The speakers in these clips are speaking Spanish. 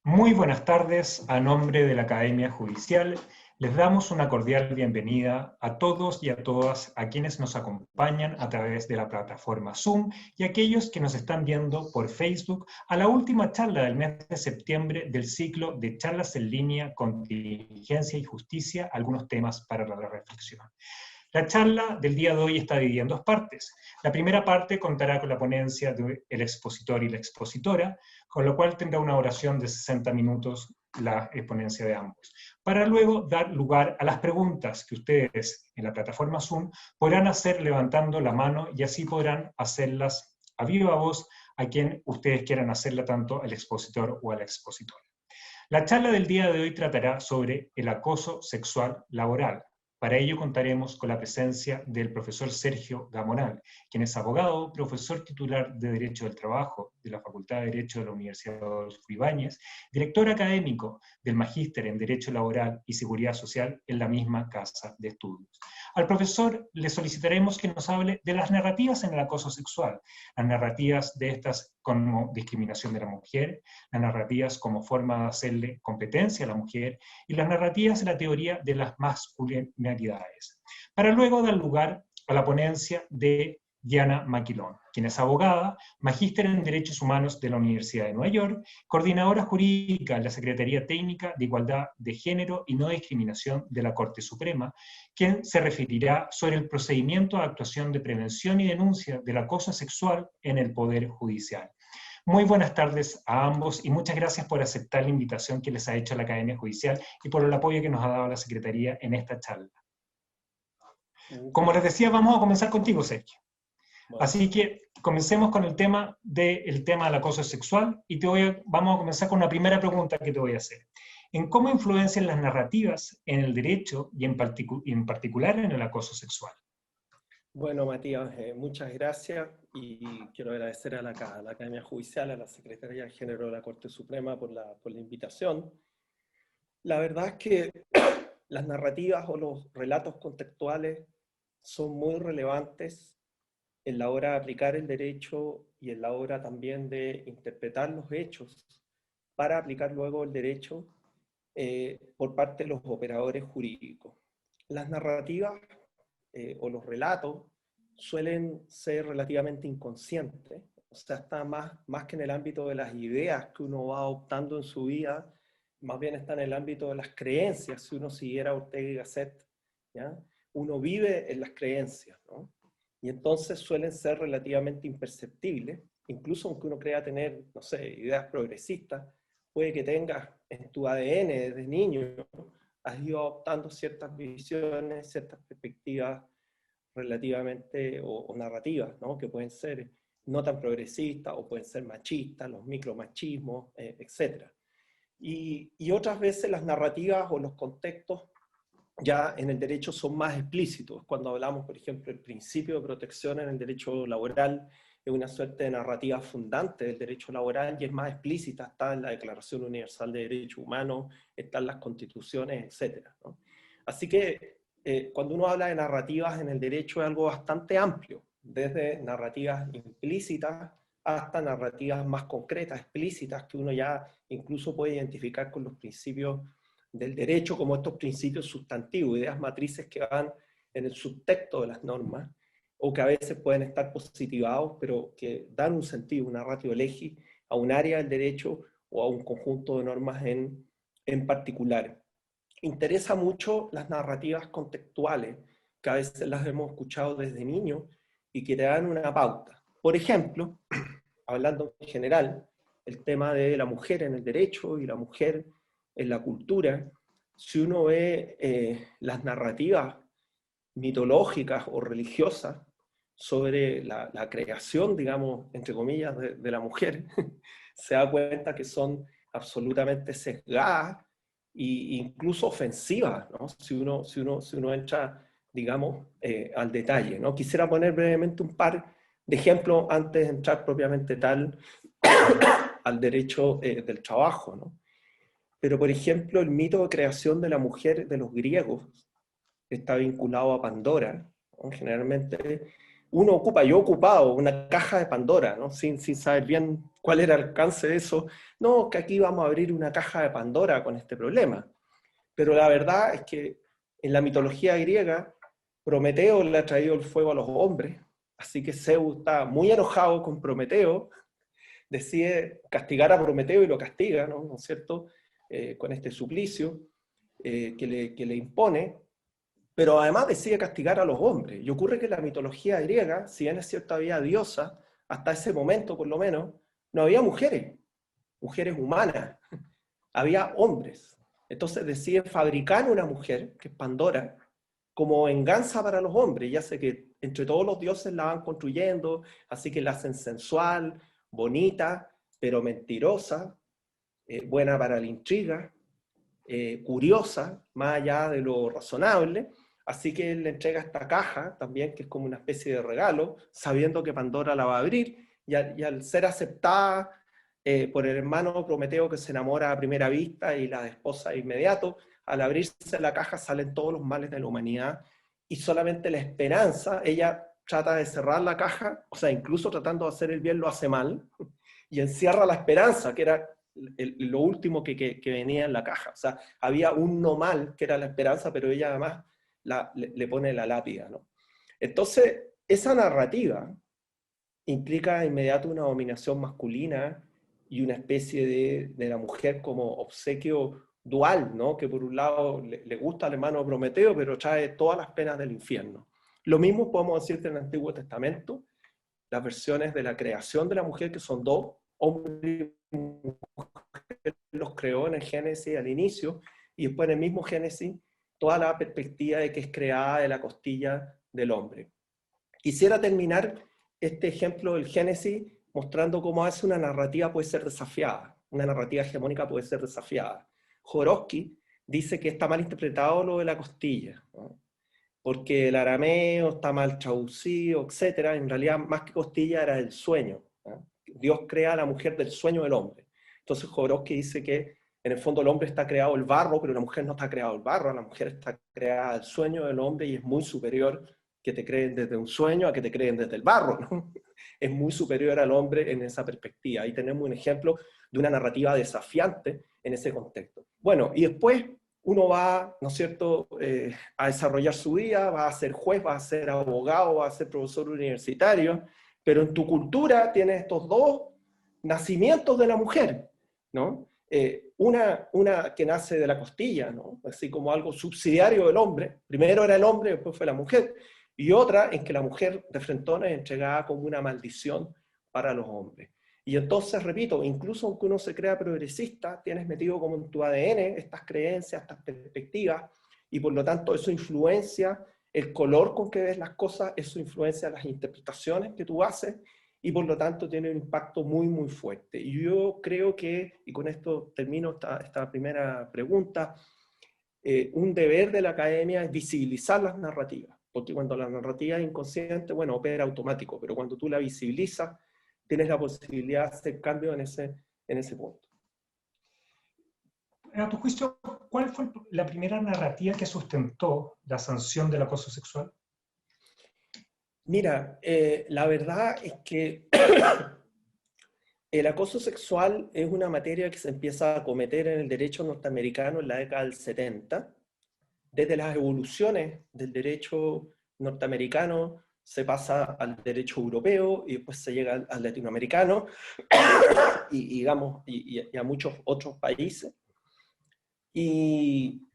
Muy buenas tardes, a nombre de la Academia Judicial, les damos una cordial bienvenida a todos y a todas a quienes nos acompañan a través de la plataforma Zoom y a aquellos que nos están viendo por Facebook a la última charla del mes de septiembre del ciclo de charlas en línea Contingencia y Justicia, algunos temas para la reflexión. La charla del día de hoy está dividida en dos partes. La primera parte contará con la ponencia del expositor y la expositora, con lo cual tendrá una oración de 60 minutos la ponencia de ambos, para luego dar lugar a las preguntas que ustedes en la plataforma Zoom podrán hacer levantando la mano y así podrán hacerlas a viva voz a quien ustedes quieran hacerla, tanto al expositor o a la expositora. La charla del día de hoy tratará sobre el acoso sexual laboral. Para ello contaremos con la presencia del profesor Sergio Gamonal, quien es abogado, profesor titular de Derecho del Trabajo de la Facultad de Derecho de la Universidad Adolfo Ibáñez, director académico del Magíster en Derecho Laboral y Seguridad Social en la misma casa de estudios. Al profesor le solicitaremos que nos hable de las narrativas en el acoso sexual, las narrativas de estas como discriminación de la mujer, las narrativas como forma de hacerle competencia a la mujer y las narrativas en la teoría de las masculinidades, para luego dar lugar a la ponencia de Diana Maquilón, quien es abogada, magíster en Derechos Humanos de la Universidad de Nueva York, coordinadora jurídica en la Secretaría Técnica de Igualdad de Género y No Discriminación de la Corte Suprema, quien se referirá sobre el procedimiento de actuación de prevención y denuncia del acoso sexual en el Poder Judicial. Muy buenas tardes a ambos y muchas gracias por aceptar la invitación que les ha hecho la Academia Judicial y por el apoyo que nos ha dado la Secretaría en esta charla. Como les decía, vamos a comenzar contigo, Sergio. Bueno. Así que comencemos con el tema del acoso sexual y vamos a comenzar con una primera pregunta que te voy a hacer. ¿En cómo influencian las narrativas en el derecho y en particular en el acoso sexual? Bueno, Matías, muchas gracias y quiero agradecer a la Academia Judicial, a la Secretaría de Género de la Corte Suprema por la invitación. La verdad es que las narrativas o los relatos contextuales son muy relevantes en la hora de aplicar el derecho y en la hora también de interpretar los hechos para aplicar luego el derecho por parte de los operadores jurídicos. Las narrativas o los relatos suelen ser relativamente inconscientes, o sea, está más que en el ámbito de las ideas que uno va adoptando en su vida, más bien está en el ámbito de las creencias. Si uno siguiera Ortega y Gasset, ¿ya? Uno vive en las creencias, ¿no? Y entonces suelen ser relativamente imperceptibles, incluso aunque uno crea tener, no sé, ideas progresistas, puede que tengas en tu ADN desde niño, has ido adoptando ciertas visiones, ciertas perspectivas relativamente, o narrativas, ¿no? Que pueden ser no tan progresistas, o pueden ser machistas, los micromachismos, etc. Y otras veces las narrativas o los contextos ya en el derecho son más explícitos. Cuando hablamos, por ejemplo, del principio de protección en el derecho laboral, es una suerte de narrativa fundante del derecho laboral y es más explícita, está en la Declaración Universal de Derechos Humanos, están las constituciones, etc., ¿no? Así que cuando uno habla de narrativas en el derecho es algo bastante amplio, desde narrativas implícitas hasta narrativas más concretas, explícitas, que uno ya incluso puede identificar con los principios del derecho como estos principios sustantivos, ideas matrices que van en el subtexto de las normas, o que a veces pueden estar positivados, pero que dan un sentido, una ratio legis, a un área del derecho o a un conjunto de normas en particular. Interesa mucho las narrativas contextuales, que a veces las hemos escuchado desde niños y que te dan una pauta. Por ejemplo, hablando en general, el tema de la mujer en el derecho y la mujer en la cultura, si uno ve las narrativas mitológicas o religiosas sobre la creación, digamos, entre comillas, de la mujer, se da cuenta que son absolutamente sesgadas e incluso ofensivas, ¿no? Si uno entra, digamos, al detalle, ¿no? Quisiera poner brevemente un par de ejemplos antes de entrar propiamente tal al derecho del trabajo, ¿no? Pero, por ejemplo, el mito de creación de la mujer de los griegos está vinculado a Pandora, ¿no? Generalmente yo he ocupado una caja de Pandora, ¿no? Sin saber bien cuál era el alcance de eso. No, que aquí vamos a abrir una caja de Pandora con este problema. Pero la verdad es que en la mitología griega, Prometeo le ha traído el fuego a los hombres, así que Zeus está muy enojado con Prometeo, decide castigar a Prometeo y lo castiga, ¿no es cierto?, con este suplicio que le impone, pero además decide castigar a los hombres. Y ocurre que en la mitología griega, si bien es cierto había diosas, hasta ese momento por lo menos, no había mujeres humanas, había hombres. Entonces decide fabricar una mujer, que es Pandora, como venganza para los hombres. Ya sé que entre todos los dioses la van construyendo, así que la hacen sensual, bonita, pero mentirosa, buena para la intriga, curiosa, más allá de lo razonable. Así que él le entrega esta caja también, que es como una especie de regalo, sabiendo que Pandora la va a abrir, y al ser aceptada por el hermano Prometeo, que se enamora a primera vista y la esposa de inmediato, al abrirse la caja salen todos los males de la humanidad, y solamente la esperanza, ella trata de cerrar la caja, o sea, incluso tratando de hacer el bien lo hace mal, y encierra la esperanza, que era lo último que venía en la caja. O sea, había un no mal, que era la esperanza, pero ella además le pone la lápida, ¿no? Entonces, esa narrativa implica de inmediato una dominación masculina y una especie de la mujer como obsequio dual, ¿no? Que por un lado le gusta al hermano Prometeo, pero trae todas las penas del infierno. Lo mismo podemos decir que en el Antiguo Testamento, las versiones de la creación de la mujer, que son dos, hombre y mujer, los creó en el Génesis al inicio, y después en el mismo Génesis, toda la perspectiva de que es creada de la costilla del hombre. Quisiera terminar este ejemplo del Génesis mostrando cómo hace una narrativa puede ser desafiada, una narrativa hegemónica puede ser desafiada. Jodorowsky dice que está mal interpretado lo de la costilla, ¿no? Porque el arameo está mal traducido, etc. En realidad, más que costilla, era el sueño, ¿no? Dios crea a la mujer del sueño del hombre. Entonces Jodorowsky dice que en el fondo el hombre está creado del barro, pero la mujer no está creada del barro, la mujer está creada del sueño del hombre y es muy superior que te creen desde un sueño a que te creen desde el barro, ¿no? Es muy superior al hombre en esa perspectiva. Ahí tenemos un ejemplo de una narrativa desafiante en ese contexto. Bueno, y después uno va, ¿no es cierto?, a desarrollar su vida, va a ser juez, va a ser abogado, va a ser profesor universitario, pero en tu cultura tienes estos dos nacimientos de la mujer, ¿no? Una que nace de la costilla, ¿no? Así como algo subsidiario del hombre. Primero era el hombre, después fue la mujer. Y otra en que la mujer de frentón es entregada como una maldición para los hombres. Y entonces, repito, incluso aunque uno se crea progresista, tienes metido como en tu ADN estas creencias, estas perspectivas, y por lo tanto eso influencia el color con que ves las cosas, eso influencia las interpretaciones que tú haces, y por lo tanto tiene un impacto muy, muy fuerte. Y yo creo que, y con esto termino esta primera pregunta, un deber de la academia es visibilizar las narrativas, porque cuando la narrativa es inconsciente, bueno, opera automático, pero cuando tú la visibilizas, tienes la posibilidad de hacer cambios en ese punto. A tu juicio, ¿cuál fue la primera narrativa que sustentó la sanción del acoso sexual? Mira, la verdad es que el acoso sexual es una materia que se empieza a cometer en el derecho norteamericano en la década del 70. Desde las evoluciones del derecho norteamericano se pasa al derecho europeo y después se llega al latinoamericano y a muchos otros países. Y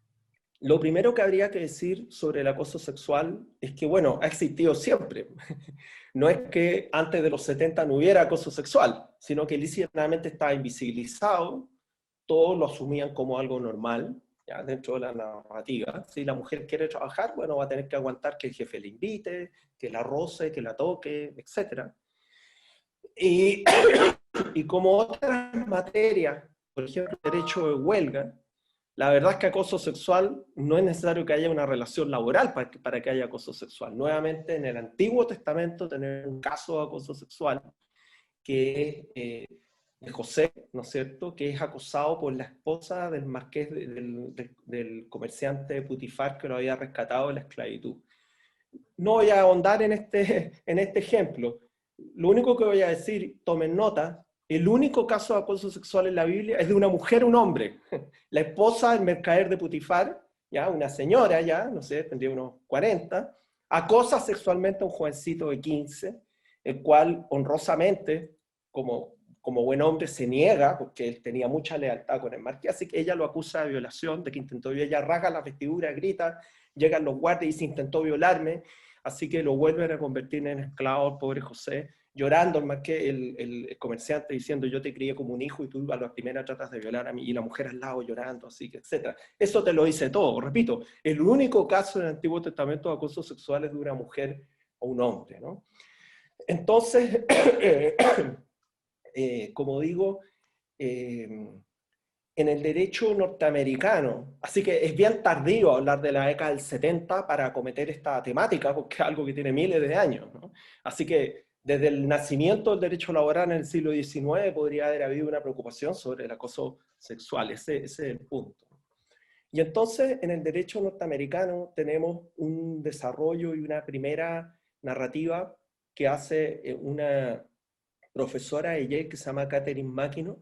lo primero que habría que decir sobre el acoso sexual es que, bueno, ha existido siempre. No es que antes de los 70 no hubiera acoso sexual, sino que lícitamente estaba invisibilizado, todos lo asumían como algo normal, ya, dentro de la narrativa. Si la mujer quiere trabajar, bueno, va a tener que aguantar que el jefe le invite, que la roce, que la toque, etc. Y, y como otras materias, por ejemplo, derecho de huelga, la verdad es que acoso sexual no es necesario que haya una relación laboral para que haya acoso sexual. Nuevamente, en el Antiguo Testamento tenemos un caso de acoso sexual que es de José, ¿no es cierto?, que es acosado por la esposa del marqués del comerciante Putifar que lo había rescatado de la esclavitud. no voy a ahondar en este ejemplo. Lo único que voy a decir, tomen nota, el único caso de acoso sexual en la Biblia es de una mujer a un hombre. La esposa del mercader de Putifar, ya, una señora ya, no sé, tendría unos 40, acosa sexualmente a un jovencito de 15, el cual honrosamente, como buen hombre, se niega, porque él tenía mucha lealtad con el marqués, así que ella lo acusa de violación, de que intentó violar, ella rasga la vestidura, grita, llegan los guardias y dice, intentó violarme, así que lo vuelven a convertir en esclavo al pobre José, llorando el marqués, el comerciante diciendo, yo te crié como un hijo y tú a la primera tratas de violar a mí, y la mujer al lado llorando, así que, etc. Eso te lo dice todo, repito, el único caso en el Antiguo Testamento de acoso sexual es de una mujer o un hombre, ¿no? Entonces, como digo, en el derecho norteamericano, así que es bien tardío hablar de la década del 70 para acometer esta temática, porque es algo que tiene miles de años, ¿no? Así que desde el nacimiento del derecho laboral en el siglo XIX podría haber habido una preocupación sobre el acoso sexual, ese es el punto. Y entonces en el derecho norteamericano tenemos un desarrollo y una primera narrativa que hace una profesora de Yale que se llama Catherine McKinnon,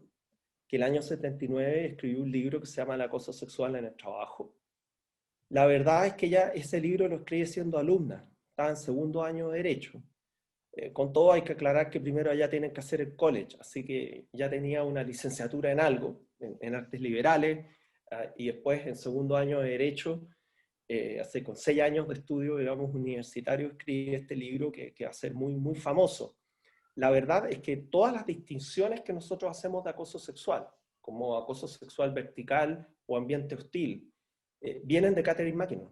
que el año 79 escribió un libro que se llama El acoso sexual en el trabajo. La verdad es que ella ese libro lo escribe siendo alumna, estaba en segundo año de Derecho. Con todo hay que aclarar que primero allá tienen que hacer el college, así que ya tenía una licenciatura en algo, en artes liberales, y después en segundo año de Derecho, hace con 6 años de estudio, digamos, universitario, escribe este libro que va a ser muy, muy famoso. La verdad es que todas las distinciones que nosotros hacemos de acoso sexual, como acoso sexual vertical o ambiente hostil, vienen de Catherine McKinnon,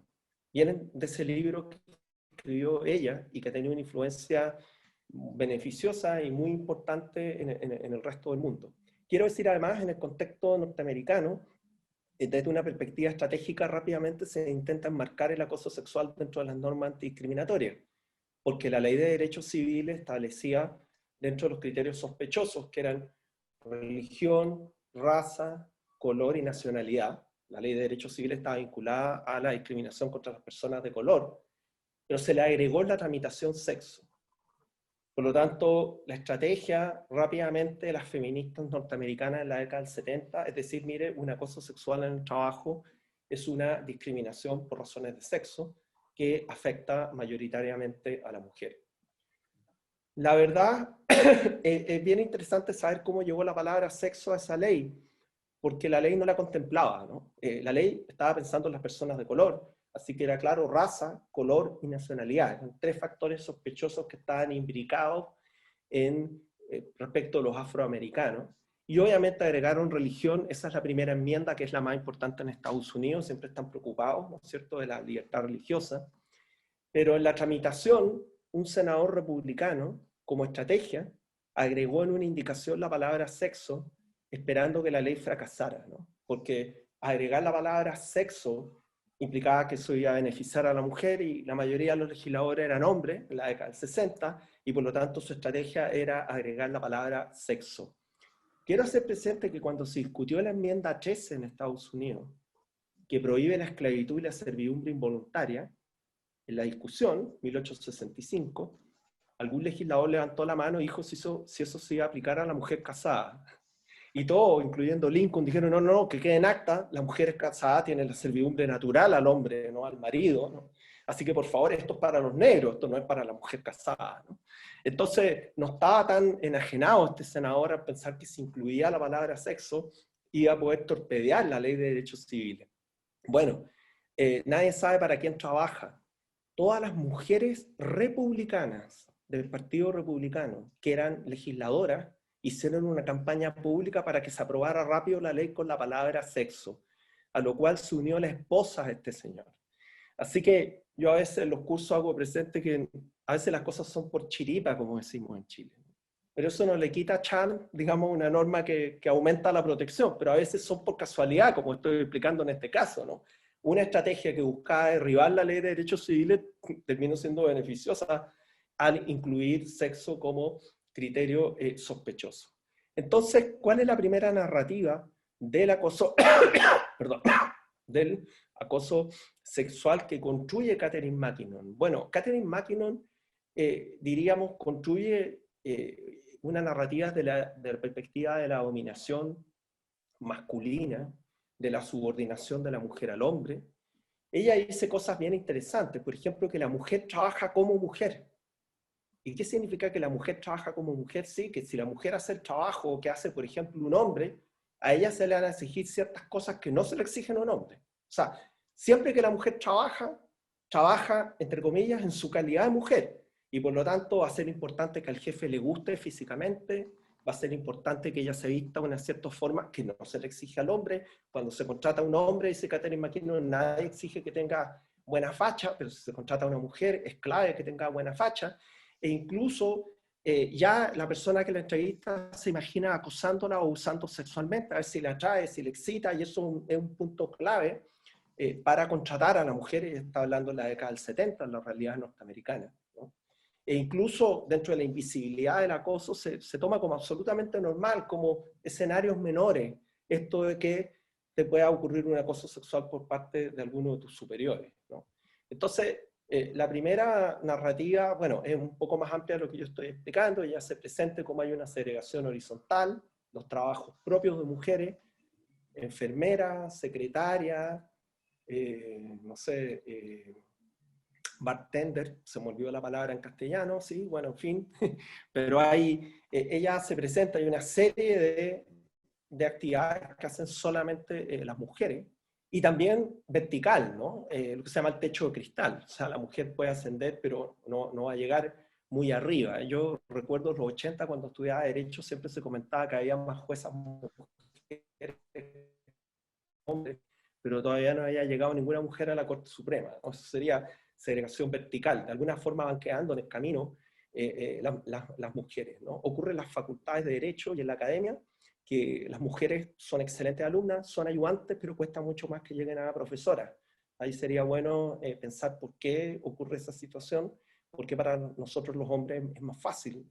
vienen de ese libro que escribió ella y que ha tenido una influencia beneficiosa y muy importante en el resto del mundo. Quiero decir además, en el contexto norteamericano, desde una perspectiva estratégica rápidamente se intenta enmarcar el acoso sexual dentro de las normas antidiscriminatorias, porque la ley de derechos civiles establecía dentro de los criterios sospechosos, que eran religión, raza, color y nacionalidad. La ley de derechos civiles estaba vinculada a la discriminación contra las personas de color, pero se le agregó en la tramitación sexo. Por lo tanto, la estrategia rápidamente de las feministas norteamericanas en la década del 70, es decir, mire, un acoso sexual en el trabajo es una discriminación por razones de sexo que afecta mayoritariamente a la mujer. La verdad, es bien interesante saber cómo llegó la palabra sexo a esa ley, porque la ley no la contemplaba, ¿no? La ley estaba pensando en las personas de color, así que era claro raza, color y nacionalidad. Eran 3 factores sospechosos que estaban imbricados respecto a los afroamericanos. Y obviamente agregaron religión, esa es la primera enmienda, que es la más importante en Estados Unidos, siempre están preocupados, ¿no es cierto?, de la libertad religiosa. Pero en la tramitación, un senador republicano, como estrategia, agregó en una indicación la palabra sexo, esperando que la ley fracasara, ¿no? Porque agregar la palabra sexo implicaba que eso iba a beneficiar a la mujer, y la mayoría de los legisladores eran hombres en la década del 60, y por lo tanto su estrategia era agregar la palabra sexo. Quiero hacer presente que cuando se discutió la enmienda 13 en Estados Unidos, que prohíbe la esclavitud y la servidumbre involuntaria, en la discusión, 1865, algún legislador levantó la mano y dijo si eso se iba a aplicar a la mujer casada. Y todos, incluyendo Lincoln, dijeron, no, no, que quede en acta, la mujer casada tiene la servidumbre natural al hombre, no al marido, ¿no? Así que por favor, esto es para los negros, esto no es para la mujer casada, ¿no? Entonces, no estaba tan enajenado este senador al pensar que si incluía la palabra sexo, iba a poder torpedear la ley de derechos civiles. Bueno, nadie sabe para quién trabaja. Todas las mujeres republicanas del Partido Republicano, que eran legisladoras, hicieron una campaña pública para que se aprobara rápido la ley con la palabra sexo, a lo cual se unió la esposa de este señor. Así que yo a veces en los cursos hago presente que a veces las cosas son por chiripa, como decimos en Chile. Pero eso no le quita a Chan, digamos, una norma que aumenta la protección, pero a veces son por casualidad, como estoy explicando en este caso, ¿no? Una estrategia que buscaba derribar la ley de derechos civiles terminó siendo beneficiosa al incluir sexo como criterio sospechoso. Entonces, ¿cuál es la primera narrativa del acoso, perdón, del acoso sexual que construye Catherine MacKinnon. Bueno, Catherine MacKinnon, diríamos, construye una narrativa de la perspectiva de la dominación masculina, de la subordinación de la mujer al hombre. Ella dice cosas bien interesantes, por ejemplo, que la mujer trabaja como mujer. ¿Y qué significa que la mujer trabaja como mujer? Sí, que si la mujer hace el trabajo que hace, por ejemplo, un hombre, a ella se le van a exigir ciertas cosas que no se le exigen a un hombre. O sea, siempre que la mujer trabaja, entre comillas, en su calidad de mujer. Y por lo tanto va a ser importante que al jefe le guste físicamente, va a ser importante que ella se vista de una cierta forma que no se le exige al hombre. Cuando se contrata a un hombre, dice Catherine MacKinnon, nadie exige que tenga buena facha, pero si se contrata a una mujer, es clave que tenga buena facha. E incluso ya la persona que la entrevista se imagina acosándola o usando sexualmente, a ver si la atrae, si le excita, y eso es un punto clave para contratar a la mujer. Está hablando en la década del 70, en la realidad norteamericana, ¿no? E incluso dentro de la invisibilidad del acoso se toma como absolutamente normal, como escenarios menores, esto de que te pueda ocurrir un acoso sexual por parte de alguno de tus superiores, ¿no? Entonces, la primera narrativa, bueno, es un poco más amplia de lo que yo estoy explicando. Ella se presenta como hay una segregación horizontal, los trabajos propios de mujeres, enfermeras, secretarias, no sé, bartender, se me olvidó la palabra en castellano, sí, bueno, en fin, pero ella se presenta, hay una serie de actividades que hacen solamente las mujeres, y también vertical, ¿no? Lo que se llama el techo de cristal. O sea, la mujer puede ascender, pero no va a llegar muy arriba. Yo recuerdo los 80, cuando estudiaba Derecho, siempre se comentaba que había más juezas mujeres que hombres, pero todavía no había llegado ninguna mujer a la Corte Suprema, ¿no? Eso sería segregación vertical. De alguna forma van quedando en el camino las mujeres, ¿no? Ocurre en las facultades de Derecho y en la academia, que las mujeres son excelentes alumnas, son ayudantes, pero cuesta mucho más que lleguen a profesoras. Ahí sería bueno pensar por qué ocurre esa situación, porque para nosotros los hombres es más fácil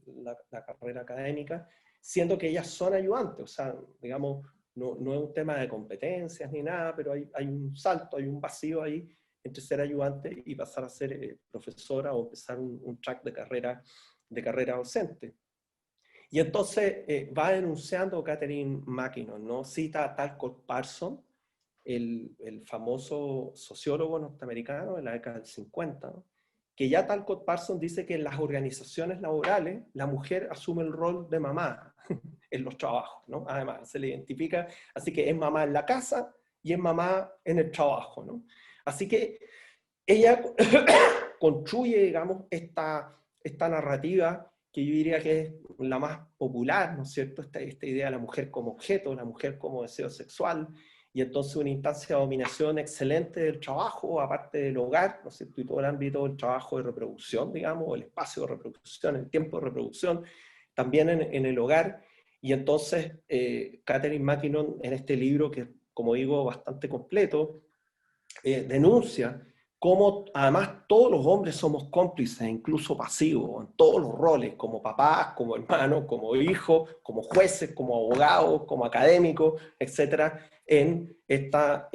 la carrera académica, siendo que ellas son ayudantes. O sea, digamos, no es un tema de competencias ni nada, pero hay un salto, hay un vacío ahí entre ser ayudante y pasar a ser profesora o empezar un track de carrera docente. Y entonces va denunciando Catherine MacKinnon, ¿no? Cita a Talcott Parsons, el famoso sociólogo norteamericano de la década del 50, ¿no? Que ya Talcott Parsons dice que en las organizaciones laborales la mujer asume el rol de mamá en los trabajos, ¿no? Además, se le identifica, así que es mamá en la casa y es mamá en el trabajo, ¿no? Así que ella construye, digamos, esta narrativa que yo diría que es la más popular, ¿no es cierto? Esta idea de la mujer como objeto, la mujer como deseo sexual, y entonces una instancia de dominación excelente del trabajo, aparte del hogar, ¿no es cierto? Y todo el ámbito del trabajo de reproducción, digamos, el espacio de reproducción, el tiempo de reproducción, también en el hogar. Y entonces Catherine MacKinnon, en este libro, que como digo, bastante completo, denuncia cómo además todos los hombres somos cómplices, incluso pasivos, en todos los roles, como papás, como hermanos, como hijos, como jueces, como abogados, como académicos, etcétera, en esta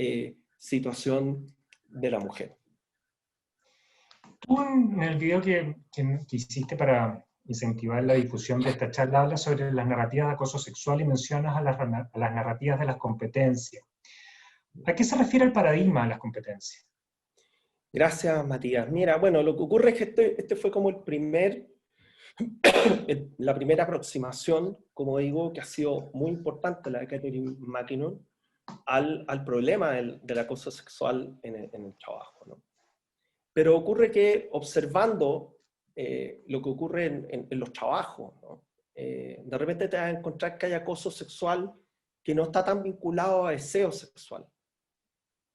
situación de la mujer. Tú en el video que hiciste para incentivar la difusión de esta charla hablas sobre las narrativas de acoso sexual y mencionas a las narrativas de las competencias. ¿A qué se refiere el paradigma de las competencias? Gracias, Matías. Mira, bueno, lo que ocurre es que este fue como la primera aproximación, como digo, que ha sido muy importante, la de Catherine MacKinnon, al problema del acoso sexual en el trabajo, ¿no? Pero ocurre que observando lo que ocurre en los trabajos, ¿no? De repente te vas a encontrar que hay acoso sexual que no está tan vinculado a deseo sexual,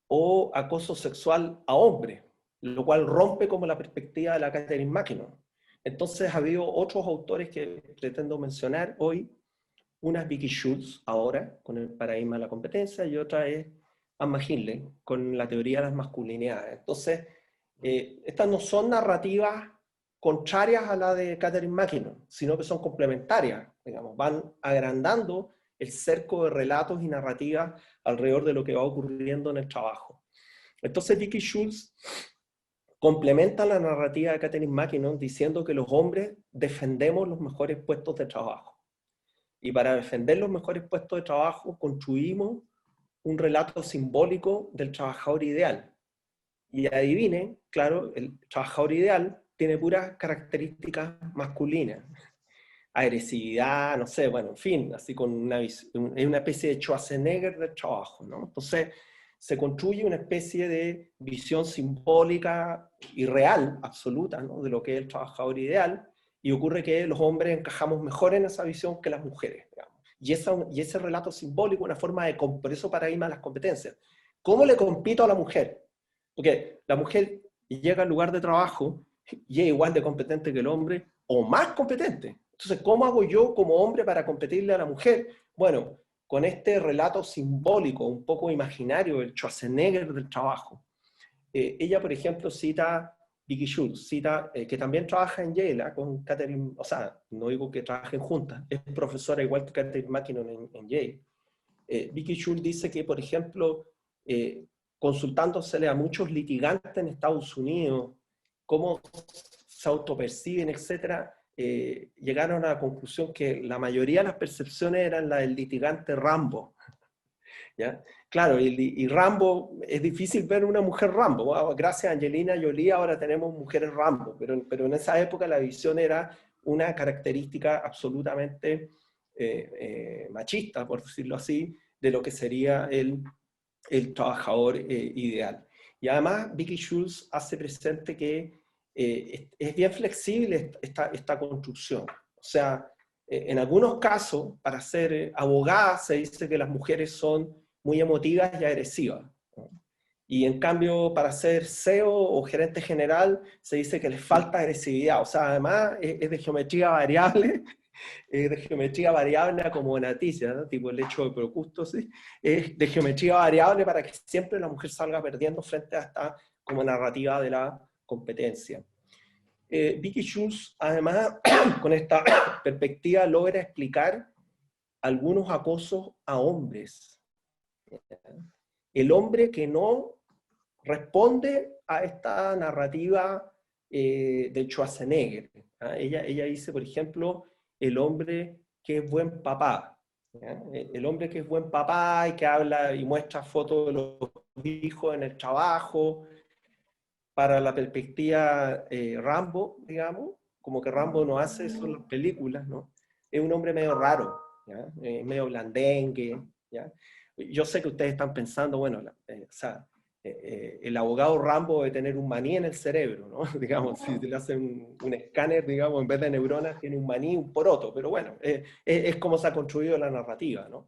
o acoso sexual a hombres, lo cual rompe como la perspectiva de la Catherine MacKinnon. Entonces ha habido otros autores que pretendo mencionar hoy. Una es Vicky Schultz, ahora, con el paradigma de la competencia, y otra es Anna Hindley, con la teoría de las masculinidades. Entonces, estas no son narrativas contrarias a la de Catherine MacKinnon, sino que son complementarias, digamos, van agrandando el cerco de relatos y narrativas alrededor de lo que va ocurriendo en el trabajo. Entonces Vicky Schultz complementa la narrativa de Catherine MacKinnon diciendo que los hombres defendemos los mejores puestos de trabajo. Y para defender los mejores puestos de trabajo construimos un relato simbólico del trabajador ideal. Y adivinen, claro, el trabajador ideal tiene puras características masculinas. Agresividad, no sé, bueno, en fin, así con una especie de Schwarzenegger del trabajo, ¿no? Entonces, se construye una especie de visión simbólica y real, absoluta, ¿no?, de lo que es el trabajador ideal, y ocurre que los hombres encajamos mejor en esa visión que las mujeres, digamos. Y ese relato simbólico, una forma de, por eso paradigma de las competencias. ¿Cómo le compito a la mujer? Porque la mujer llega al lugar de trabajo y es igual de competente que el hombre, o más competente. Entonces, ¿cómo hago yo como hombre para competirle a la mujer? Bueno, con este relato simbólico, un poco imaginario, el Schwarzenegger del trabajo. Ella, por ejemplo, cita, Vicky Schultz, cita, que también trabaja en Yale, con Catherine, o sea, no digo que trabajen juntas, es profesora igual que Catherine MacKinnon en Yale. Vicky Schultz dice que, por ejemplo, consultándosele a muchos litigantes en Estados Unidos, cómo se autoperciben, etcétera, llegaron a la conclusión que la mayoría de las percepciones eran la del litigante Rambo. ¿Ya? Claro, y Rambo, es difícil ver una mujer Rambo. Gracias a Angelina Jolie ahora tenemos mujeres Rambo, pero en esa época la visión era una característica absolutamente machista, por decirlo así, de lo que sería el trabajador ideal. Y además Vicky Schultz hace presente que es bien flexible esta construcción. O sea, en algunos casos, para ser abogada, se dice que las mujeres son muy emotivas y agresivas, ¿no? Y en cambio, para ser CEO o gerente general, se dice que les falta agresividad. O sea, además es de geometría variable, de geometría variable como Naticia, ¿no?, tipo el hecho de Procusto, ¿sí? Es de geometría variable para que siempre la mujer salga perdiendo frente a esta como narrativa de la competencia. Vicky Schultz, además, con esta perspectiva, logra explicar algunos acosos a hombres. El hombre que no responde a esta narrativa de Schwarzenegger. Ella dice, por ejemplo, el hombre que es buen papá. ¿Ya? El hombre que es buen papá y que habla y muestra fotos de los hijos en el trabajo, para la perspectiva Rambo, digamos, como que Rambo no hace eso en las películas, ¿no? Es un hombre medio raro, ¿ya? Medio blandengue, ¿ya? Yo sé que ustedes están pensando, bueno, o sea, el abogado Rambo debe tener un maní en el cerebro, ¿no? Digamos, si le hacen un escáner, digamos, en vez de neuronas tiene un maní, un poroto, pero bueno, es como se ha construido la narrativa, ¿no?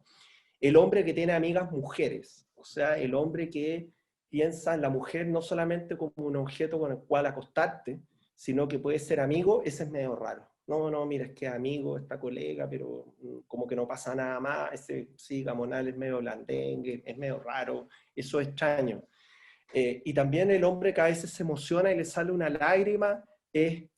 El hombre que tiene amigas mujeres, o sea, el hombre que piensa en la mujer no solamente como un objeto con el cual acostarte, sino que puede ser amigo, ese es medio raro. No, mira, es que es amigo, esta colega, pero como que no pasa nada más, ese sí, Gamonal es medio blandengue, es medio raro, eso es extraño. Y también el hombre que a veces se emociona y le sale una lágrima, es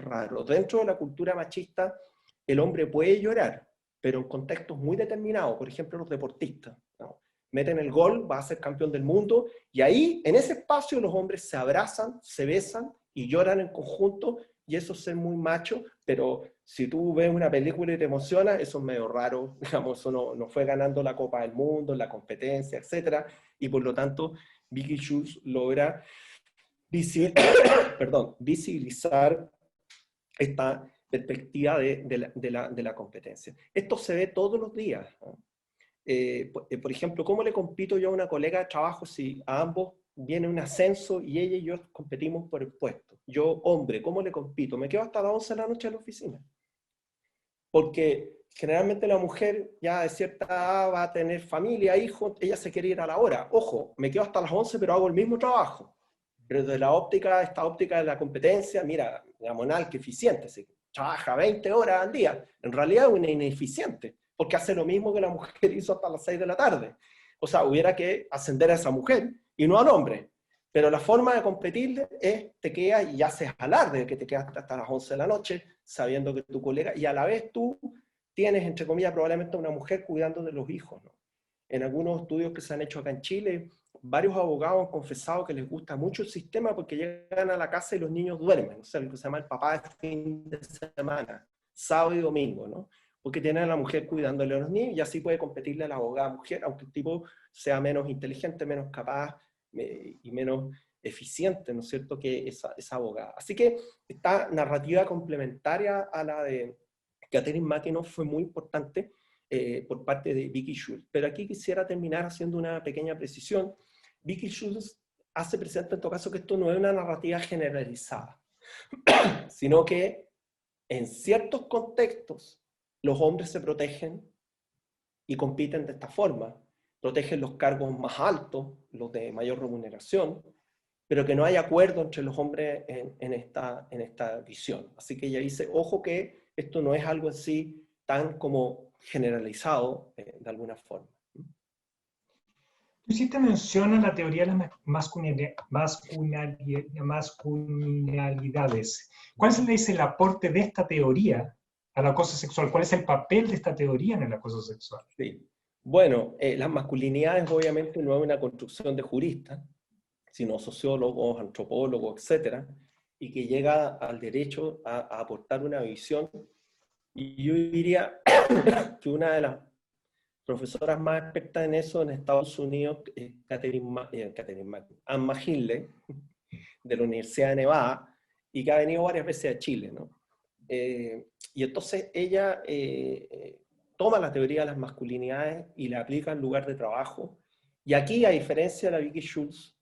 raro. Dentro de la cultura machista, el hombre puede llorar, pero en contextos muy determinados, por ejemplo los deportistas, ¿no? Meten el gol, va a ser campeón del mundo, y ahí, en ese espacio, los hombres se abrazan, se besan y lloran en conjunto, y eso es ser muy macho, pero si tú ves una película y te emociona, eso es medio raro, digamos, eso no fue ganando la Copa del Mundo, la competencia, etc. Y por lo tanto, Vicky Schultz logra visibilizar esta perspectiva de la competencia. Esto se ve todos los días, ¿no? Por ejemplo, ¿cómo le compito yo a una colega de trabajo si a ambos viene un ascenso y ella y yo competimos por el puesto? Yo, hombre, ¿cómo le compito? Me quedo hasta las 11 de la noche en la oficina. Porque generalmente la mujer ya de cierta edad va a tener familia, hijos, ella se quiere ir a la hora. Ojo, me quedo hasta las 11 pero hago el mismo trabajo. Pero desde esta óptica de la competencia, mira, Gamonal, qué eficiente, se trabaja 20 horas al día. En realidad es una ineficiente, porque hace lo mismo que la mujer hizo hasta las 6 de la tarde. O sea, hubiera que ascender a esa mujer y no al hombre. Pero la forma de competirle es, te quedas y haces alarde de que te quedas hasta las 11 de la noche, sabiendo que tu colega, y a la vez tú tienes, entre comillas, probablemente una mujer cuidando de los hijos, ¿no? En algunos estudios que se han hecho acá en Chile, varios abogados han confesado que les gusta mucho el sistema porque llegan a la casa y los niños duermen, o sea, lo que se llama el papá de fin de semana, sábado y domingo, ¿no? Porque tienen a la mujer cuidándole a los niños y así puede competirle a la abogada mujer, aunque el tipo sea menos inteligente, menos capaz y menos eficiente, ¿no es cierto?, que esa abogada. Así que esta narrativa complementaria a la de Catherine McKinnon fue muy importante por parte de Vicky Schultz. Pero aquí quisiera terminar haciendo una pequeña precisión. Vicky Schultz hace presente en todo caso que esto no es una narrativa generalizada, sino que en ciertos contextos los hombres se protegen y compiten de esta forma. Protegen los cargos más altos, los de mayor remuneración, pero que no hay acuerdo entre los hombres en esta visión. Así que ella dice, ojo que esto no es algo así tan como generalizado de alguna forma. Tú hiciste mención a la teoría de las masculinidades. ¿Cuál es el aporte de esta teoría al acoso sexual? ¿Cuál es el papel de esta teoría en el acoso sexual? Sí. Bueno, las masculinidades obviamente no es una construcción de juristas, sino sociólogos, antropólogos, etcétera, y que llega al derecho a aportar una visión. Y yo diría que una de las profesoras más expertas en eso en Estados Unidos es Anne McGinley, de la Universidad de Nevada, y que ha venido varias veces a Chile, ¿no? Y entonces ella toma la teoría de las masculinidades y la aplica en lugar de trabajo. Y aquí, a diferencia de la Vicky Schultz,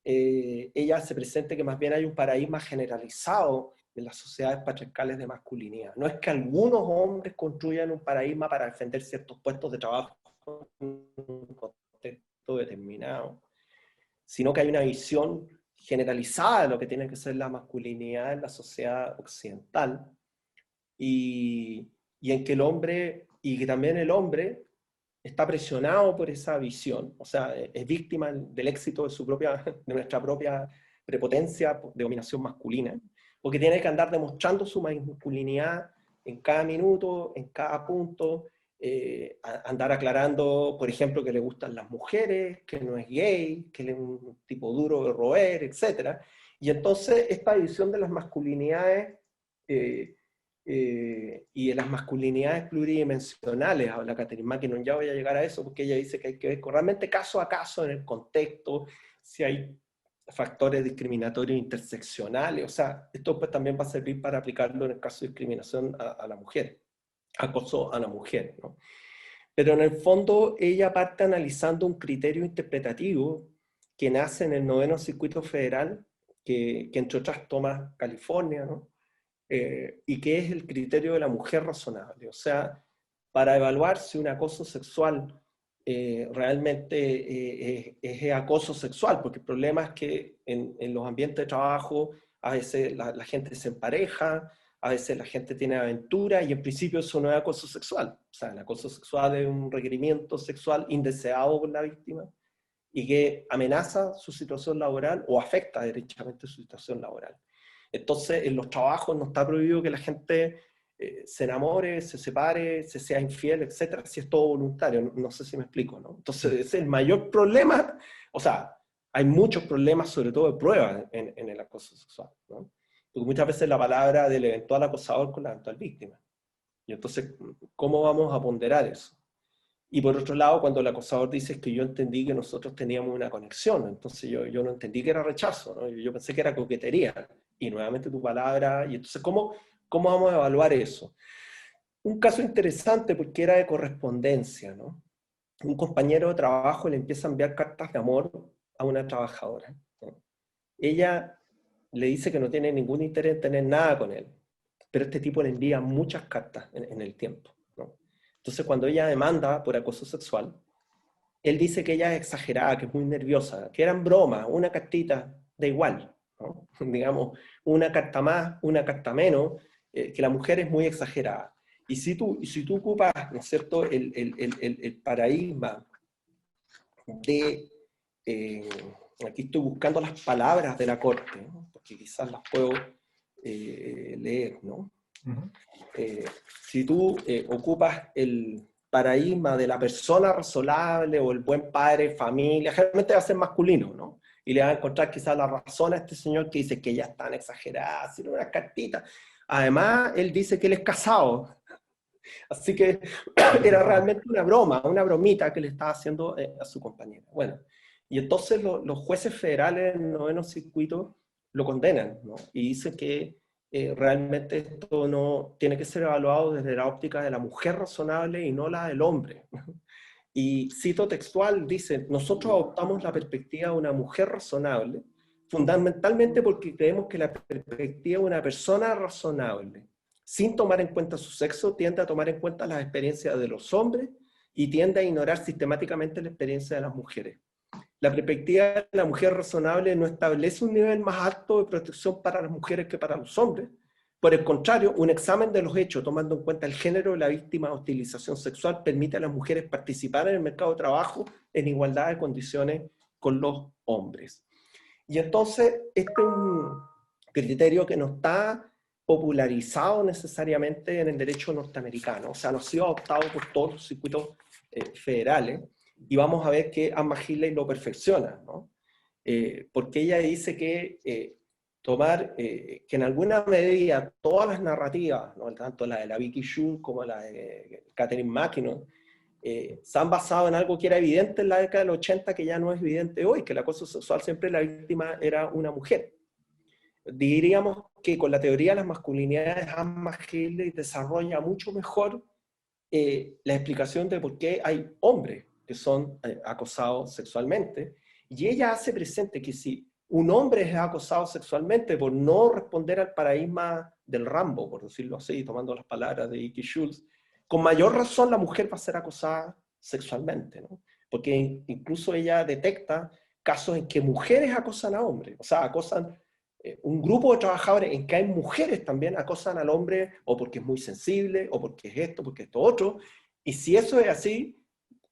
ella se presenta que más bien hay un paradigma generalizado en las sociedades patriarcales de masculinidad. No es que algunos hombres construyan un paradigma para defender ciertos puestos de trabajo en un contexto determinado, sino que hay una visión generalizada de lo que tiene que ser la masculinidad en la sociedad occidental, y en que el hombre, y que también el hombre está presionado por esa visión, o sea, es víctima del éxito de nuestra propia prepotencia de dominación masculina, porque tiene que andar demostrando su masculinidad en cada minuto, en cada punto, andar aclarando, por ejemplo, que le gustan las mujeres, que no es gay, que él es un tipo duro de roer, etc. Y entonces esta visión de las masculinidades y de las masculinidades pluridimensionales, habla Catherine McKinnon, ya voy a llegar a eso, porque ella dice que hay que ver realmente caso a caso en el contexto, si hay factores discriminatorios interseccionales, o sea, esto pues también va a servir para aplicarlo en el caso de discriminación a la mujer, acoso a la mujer, ¿no? Pero en el fondo ella parte analizando un criterio interpretativo que nace en el 9º Circuito Federal, que entre otras toma California, ¿no? Y que es el criterio de la mujer razonable. O sea, para evaluar si un acoso sexual realmente es acoso sexual, porque el problema es que en los ambientes de trabajo a veces la gente se empareja, a veces la gente tiene aventura y en principio eso no es acoso sexual. O sea, el acoso sexual es un requerimiento sexual indeseado por la víctima y que amenaza su situación laboral o afecta derechamente su situación laboral. Entonces, en los trabajos no está prohibido que la gente se enamore, se separe, se sea infiel, etcétera, si es todo voluntario. No sé si me explico, ¿no? Entonces, ese es el mayor problema. O sea, hay muchos problemas, sobre todo de pruebas, en el acoso sexual, ¿no? Porque muchas veces la palabra del eventual acosador con la eventual víctima. Y entonces, ¿cómo vamos a ponderar eso? Y por otro lado, cuando el acosador dice que yo entendí que nosotros teníamos una conexión, entonces yo no entendí que era rechazo, ¿no? Yo pensé que era coquetería. Y nuevamente tu palabra, y entonces, ¿cómo vamos a evaluar eso? Un caso interesante porque era de correspondencia, ¿no? Un compañero de trabajo le empieza a enviar cartas de amor a una trabajadora, ¿no? Ella le dice que no tiene ningún interés en tener nada con él, pero este tipo le envía muchas cartas en el tiempo, ¿no? Entonces, cuando ella demanda por acoso sexual, él dice que ella es exagerada, que es muy nerviosa, que eran bromas, una cartita, da igual, ¿no? Digamos, una carta más, una carta menos, que la mujer es muy exagerada. Y si tú ocupas, ¿no es cierto?, el paradigma de... aquí estoy buscando las palabras de la corte, ¿no? Porque quizás las puedo leer, ¿no? Si tú ocupas paradigma de la persona razonable o el buen padre de familia, generalmente va a ser masculino, ¿no? Y le va a encontrar quizás la razón a este señor que dice que ella es tan exagerada, sino unas cartitas. Además, él dice que él es casado, así que era realmente una bromita que le estaba haciendo a su compañera. Bueno, y entonces los jueces federales del noveno circuito lo condenan, ¿no? Y dicen que realmente esto no tiene que ser evaluado desde la óptica de la mujer razonable y no la del hombre. Y cito textual, dice, nosotros adoptamos la perspectiva de una mujer razonable, fundamentalmente porque creemos que la perspectiva de una persona razonable, sin tomar en cuenta su sexo, tiende a tomar en cuenta las experiencias de los hombres y tiende a ignorar sistemáticamente la experiencia de las mujeres. La perspectiva de la mujer razonable no establece un nivel más alto de protección para las mujeres que para los hombres. Por el contrario, un examen de los hechos, tomando en cuenta el género de la víctima de hostilización sexual, permite a las mujeres participar en el mercado de trabajo en igualdad de condiciones con los hombres. Y entonces, este es un criterio que no está popularizado necesariamente en el derecho norteamericano, o sea, no ha sido adoptado por todos los circuitos federales, y vamos a ver que Anne Macaulay lo perfecciona, ¿no? Porque ella dice que que en alguna medida todas las narrativas, ¿no? Tanto la de la Vicky Schultz como la de Catherine McKinnon, se han basado en algo que era evidente en la década del 80, que ya no es evidente hoy, que el acoso sexual siempre la víctima era una mujer. Diríamos que con la teoría de las masculinidades, Anne Macaulay desarrolla mucho mejor la explicación de por qué hay hombres que son acosados sexualmente, y ella hace presente que si un hombre es acosado sexualmente por no responder al paradigma del Rambo, por decirlo así, tomando las palabras de Vicky Schultz, con mayor razón la mujer va a ser acosada sexualmente, ¿no? Porque incluso ella detecta casos en que mujeres acosan a hombres, o sea, acosan un grupo de trabajadores en que hay mujeres también acosan al hombre o porque es muy sensible, o porque es esto, porque es esto otro, y si eso es así,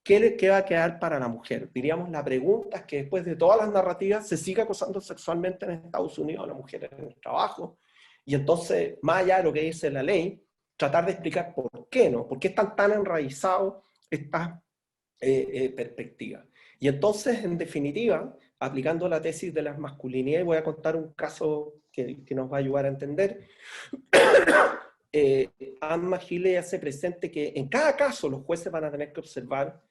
¿qué va a quedar para la mujer? Diríamos, la pregunta es que después de todas las narrativas se sigue acosando sexualmente en Estados Unidos a la mujer en el trabajo, y entonces, más allá de lo que dice la ley, tratar de explicar por qué, ¿no? ¿Por qué están tan enraizados estas perspectivas? Y entonces, en definitiva, aplicando la tesis de las masculinidades, voy a contar un caso que nos va a ayudar a entender. Anne Macaulay hace presente que en cada caso los jueces van a tener que observar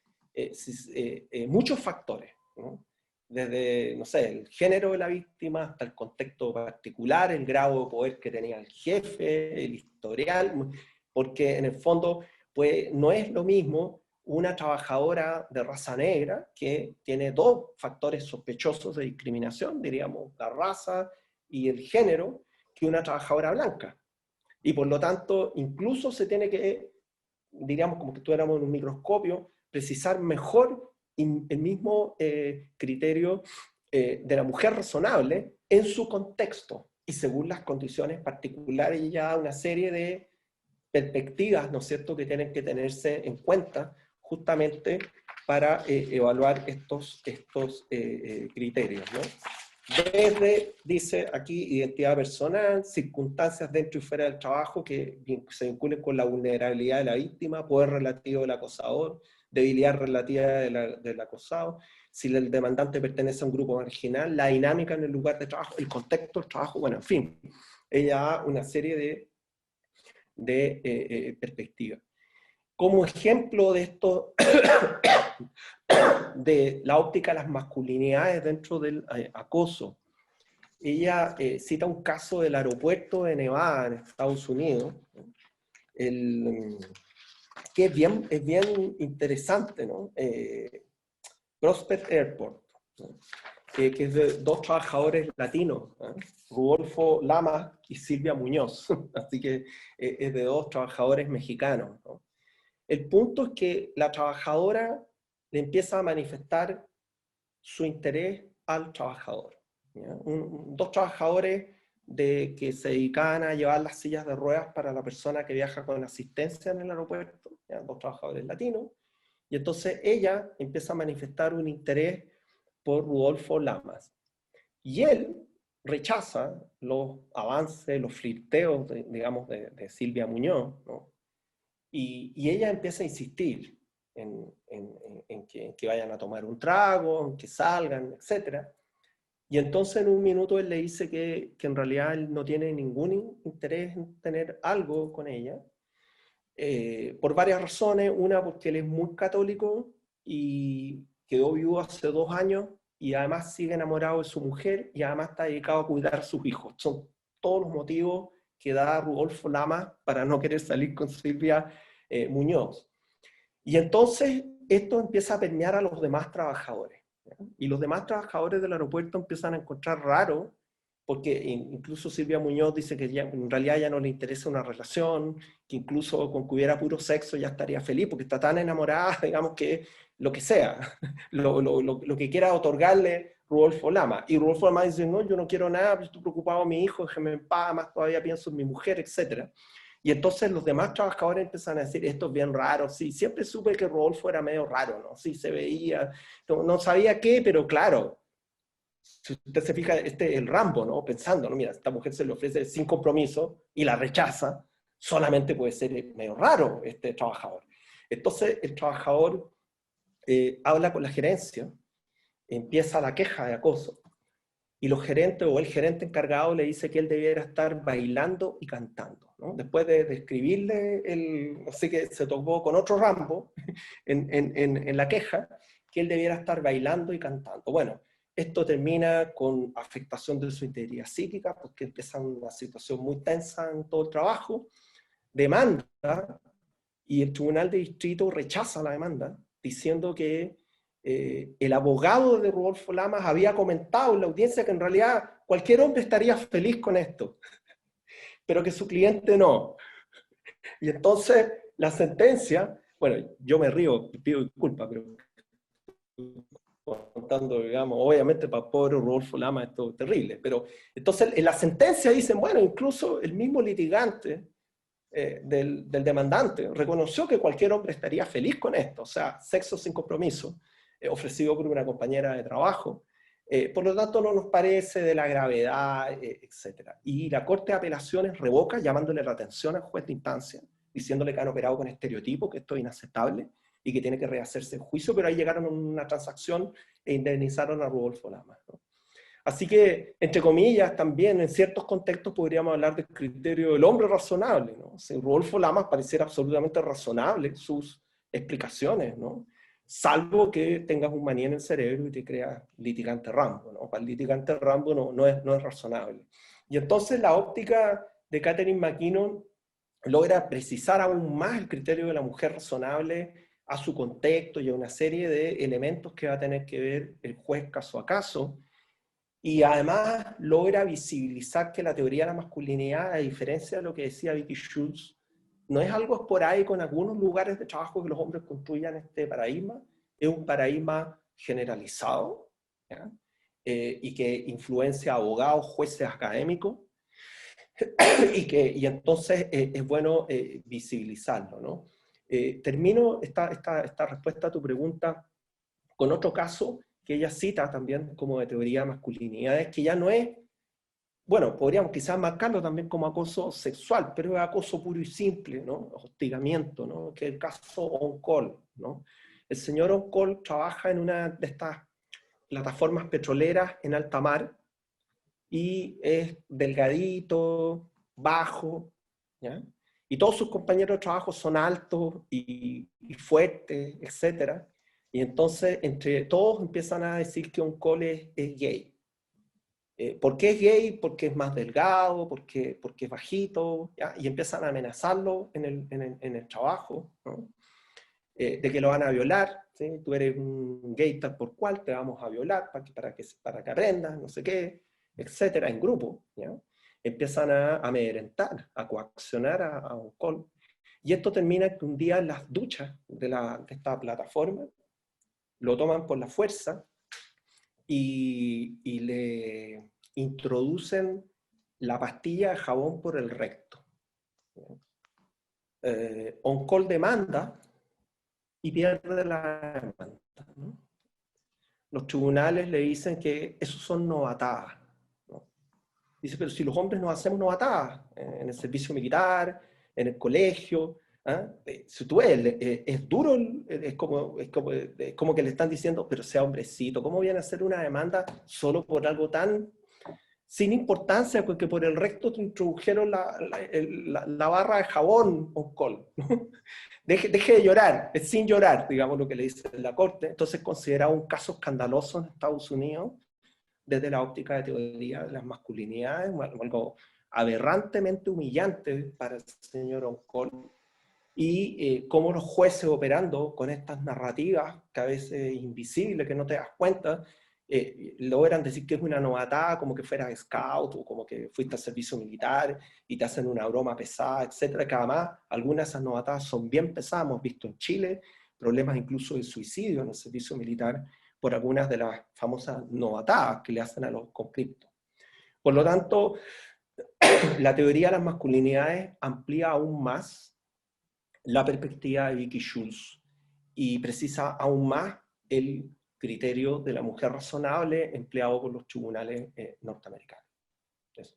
muchos factores, ¿no? Desde, no sé, el género de la víctima hasta el contexto particular, el grado de poder que tenía el jefe, el historial, porque en el fondo pues, no es lo mismo una trabajadora de raza negra que tiene dos factores sospechosos de discriminación, diríamos, la raza y el género, que una trabajadora blanca. Y por lo tanto, incluso se tiene que, diríamos como que tuviéramos en un microscopio, precisar mejor el mismo criterio de la mujer razonable en su contexto y según las condiciones particulares, y ya una serie de perspectivas, ¿no es cierto?, que tienen que tenerse en cuenta justamente para evaluar estos criterios, ¿no? Desde, dice aquí, identidad personal, circunstancias dentro y fuera del trabajo que se vinculen con la vulnerabilidad de la víctima, poder relativo del acosador, debilidad relativa del acosado, si el demandante pertenece a un grupo marginal, la dinámica en el lugar de trabajo, el contexto del trabajo, bueno, en fin, ella da una serie de perspectivas. Como ejemplo de esto, de la óptica de las masculinidades dentro del acoso, ella cita un caso del aeropuerto de Nevada en Estados Unidos, que es bien interesante, ¿no? Prospect Airport, ¿no? Que es de dos trabajadores latinos, ¿eh? Rodolfo Lamas y Silvia Muñoz, así que es de dos trabajadores mexicanos, ¿no? El punto es que la trabajadora le empieza a manifestar su interés al trabajador. Dos trabajadores que se dedicaban a llevar las sillas de ruedas para la persona que viaja con asistencia en el aeropuerto, ¿ya? Dos trabajadores latinos, y entonces ella empieza a manifestar un interés por Rodolfo Lamas. Y él rechaza los avances, los flirteos, digamos, de Silvia Muñoz, ¿no? Y ella empieza a insistir, en que vayan a tomar un trago, en que salgan, etc. Y entonces en un minuto él le dice que en realidad él no tiene ningún interés en tener algo con ella, por varias razones. Una, porque él es muy católico y quedó viudo hace 2 años, y además sigue enamorado de su mujer, y además está dedicado a cuidar a sus hijos. Son todos los motivos que da Rudolfo Lamas para no querer salir con Silvia Muñoz. Y entonces esto empieza a permear a los demás trabajadores, ¿ya? Y los demás trabajadores del aeropuerto empiezan a encontrar raro, porque incluso Silvia Muñoz dice que ya, en realidad ya no le interesa una relación, que incluso con que hubiera puro sexo ya estaría feliz, porque está tan enamorada, digamos, que lo que sea, lo que quiera otorgarle Rudolfo Lama. Y Rudolfo Lama dice, no, yo no quiero nada, estoy preocupado de mi hijo, déjeme en paz, más todavía pienso en mi mujer, etc. Y entonces los demás trabajadores empiezan a decir, esto es bien raro. Sí, siempre supe que Rodolfo era medio raro, ¿no? Sí, se veía, no sabía qué, pero claro, si usted se fija, el Rambo, ¿no? Pensando, ¿no? Mira, esta mujer se le ofrece sin compromiso y la rechaza, solamente puede ser medio raro este trabajador. Entonces el trabajador habla con la gerencia, empieza la queja de acoso, y los gerentes o el gerente encargado le dice que él debiera estar bailando y cantando, ¿no? Después de escribirle, no sé, que se topó con otro Rambo en la queja, que él debiera estar bailando y cantando. Bueno, esto termina con afectación de su integridad psíquica, porque empieza una situación muy tensa en todo el trabajo, demanda, y el Tribunal de Distrito rechaza la demanda, diciendo que el abogado de Rodolfo Lamas había comentado en la audiencia que en realidad cualquier hombre estaría feliz con esto, pero que su cliente no. Y entonces la sentencia, bueno, yo me río, pido disculpas, pero contando, digamos, obviamente para pobre Rodolfo Lamas esto es terrible, pero entonces en la sentencia dicen, bueno, incluso el mismo litigante del demandante reconoció que cualquier hombre estaría feliz con esto, o sea, sexo sin compromiso, ofrecido por una compañera de trabajo. Por lo tanto, no nos parece de la gravedad, etc. Y la Corte de Apelaciones revoca, llamándole la atención al juez de instancia, diciéndole que han operado con estereotipos, que esto es inaceptable y que tiene que rehacerse el juicio, pero ahí llegaron a una transacción e indemnizaron a Rodolfo Lamas, ¿no? Así que, entre comillas, también en ciertos contextos podríamos hablar del criterio del hombre razonable, ¿no? Si Rodolfo Lamas pareciera absolutamente razonable sus explicaciones, ¿no? Salvo que tengas un maní en el cerebro y te creas litigante Rambo, ¿no? Para el litigante Rambo no es razonable. Y entonces la óptica de Catherine McKinnon logra precisar aún más el criterio de la mujer razonable a su contexto y a una serie de elementos que va a tener que ver el juez caso a caso, y además logra visibilizar que la teoría de la masculinidad, a diferencia de lo que decía Vicky Schultz, no es algo esporádico en algunos lugares de trabajo que los hombres construyan este paradigma, es un paradigma generalizado, ¿ya? Y que influencia a abogados, jueces, académicos, y entonces es bueno visibilizarlo, ¿no? Termino esta respuesta a tu pregunta con otro caso que ella cita también como de teoría de masculinidades, que ya no es, bueno, podríamos quizás marcarlo también como acoso sexual, pero es acoso puro y simple, ¿no? Hostigamiento, ¿no? Que es el caso On-Call, ¿no? El señor On-Call trabaja en una de estas plataformas petroleras en alta mar y es delgadito, bajo, ¿ya? Y todos sus compañeros de trabajo son altos y fuertes, etcétera. Y entonces, entre todos empiezan a decir que On-Call es gay. ¿Por qué es gay? Porque es más delgado, porque es bajito, ¿ya? Y empiezan a amenazarlo en el trabajo, ¿no? De que lo van a violar, ¿sí? Tú eres un gay tal por cual, te vamos a violar para que aprendas, no sé qué, etcétera, en grupo, ¿ya? Empiezan a amedrentar, a coaccionar a On-Call. Y esto termina que un día en las duchas de esta plataforma lo toman por la fuerza y le introducen la pastilla de jabón por el recto. On-Call demanda y pierde la demanda, ¿no? Los tribunales le dicen que eso son novatadas, ¿no? Dice, pero si los hombres nos hacemos novatadas en el servicio militar, en el colegio, ¿Ah? Si tú ves, es duro, es como que le están diciendo, pero sea hombrecito, ¿cómo viene a hacer una demanda solo por algo tan sin importancia? Porque por el resto te introdujeron la barra de jabón o col. ¿No? Deje de llorar, es sin llorar, digamos lo que le dice la corte. Entonces, considerado un caso escandaloso en Estados Unidos, desde la óptica de teoría de las masculinidades, algo aberrantemente humillante para el señor Oncol, y cómo los jueces operando con estas narrativas, que a veces invisibles, que no te das cuenta, logran decir que es una novatada, como que fuera scout, o como que fuiste al servicio militar, y te hacen una broma pesada, etcétera, que además algunas de esas novatadas son bien pesadas. Hemos visto en Chile problemas incluso de suicidio en el servicio militar, por algunas de las famosas novatadas que le hacen a los conscriptos. Por lo tanto, la teoría de las masculinidades amplía aún más la perspectiva de Vicky Schultz y precisa aún más el criterio de la mujer razonable empleado por los tribunales norteamericanos. Eso.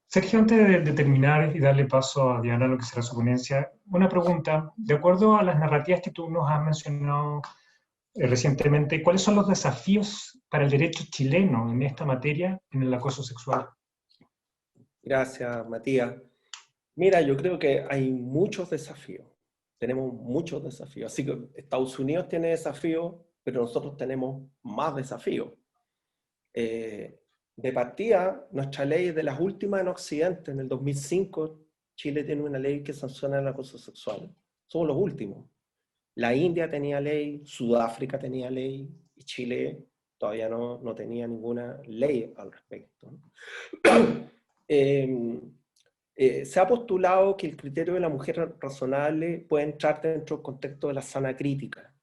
Sergio, antes de terminar y darle paso a Diana, lo que será su ponencia, una pregunta. De acuerdo a las narrativas que tú nos has mencionado recientemente, ¿cuáles son los desafíos para el derecho chileno en esta materia, en el acoso sexual? Gracias, Matías. Mira, yo creo que hay muchos desafíos. Tenemos muchos desafíos. Así que Estados Unidos tiene desafíos, pero nosotros tenemos más desafíos. De partida, nuestra ley es de las últimas en Occidente. En el 2005, Chile tiene una ley que sanciona el acoso sexual. Somos los últimos. La India tenía ley, Sudáfrica tenía ley, y Chile todavía no tenía ninguna ley al respecto. Se ha postulado que el criterio de la mujer razonable puede entrar dentro del contexto de la sana crítica,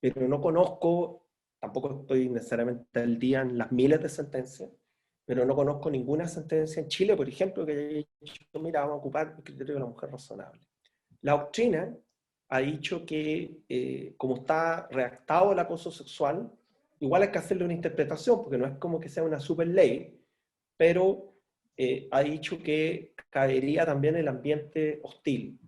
pero no conozco, tampoco estoy necesariamente al día en las miles de sentencias, pero no conozco ninguna sentencia en Chile, por ejemplo, que haya dicho, mira, vamos a ocupar el criterio de la mujer razonable. La doctrina ha dicho que, como está redactado el acoso sexual, igual hay que hacerle una interpretación, porque no es como que sea una super ley, pero ha dicho que caería también el ambiente hostil.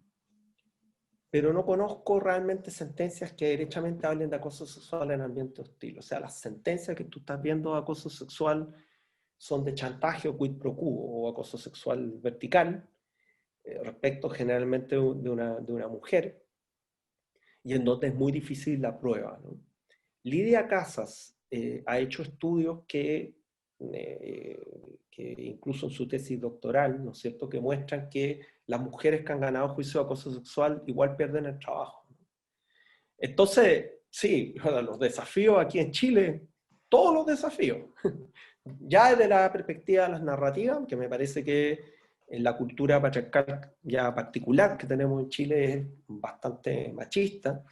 Pero no conozco realmente sentencias que derechamente hablen de acoso sexual en ambiente hostil. O sea, las sentencias que tú estás viendo de acoso sexual son de chantaje o quid pro quo, o acoso sexual vertical, respecto generalmente de una mujer, y en donde es muy difícil la prueba, ¿no? Lidia Casas ha hecho estudios que incluso en su tesis doctoral, ¿no es cierto?, que muestran que las mujeres que han ganado juicio de acoso sexual igual pierden el trabajo, ¿no? Entonces, sí, los desafíos aquí en Chile, todos los desafíos, ya desde la perspectiva de las narrativas, que me parece que en la cultura patriarcal ya particular que tenemos en Chile es bastante machista,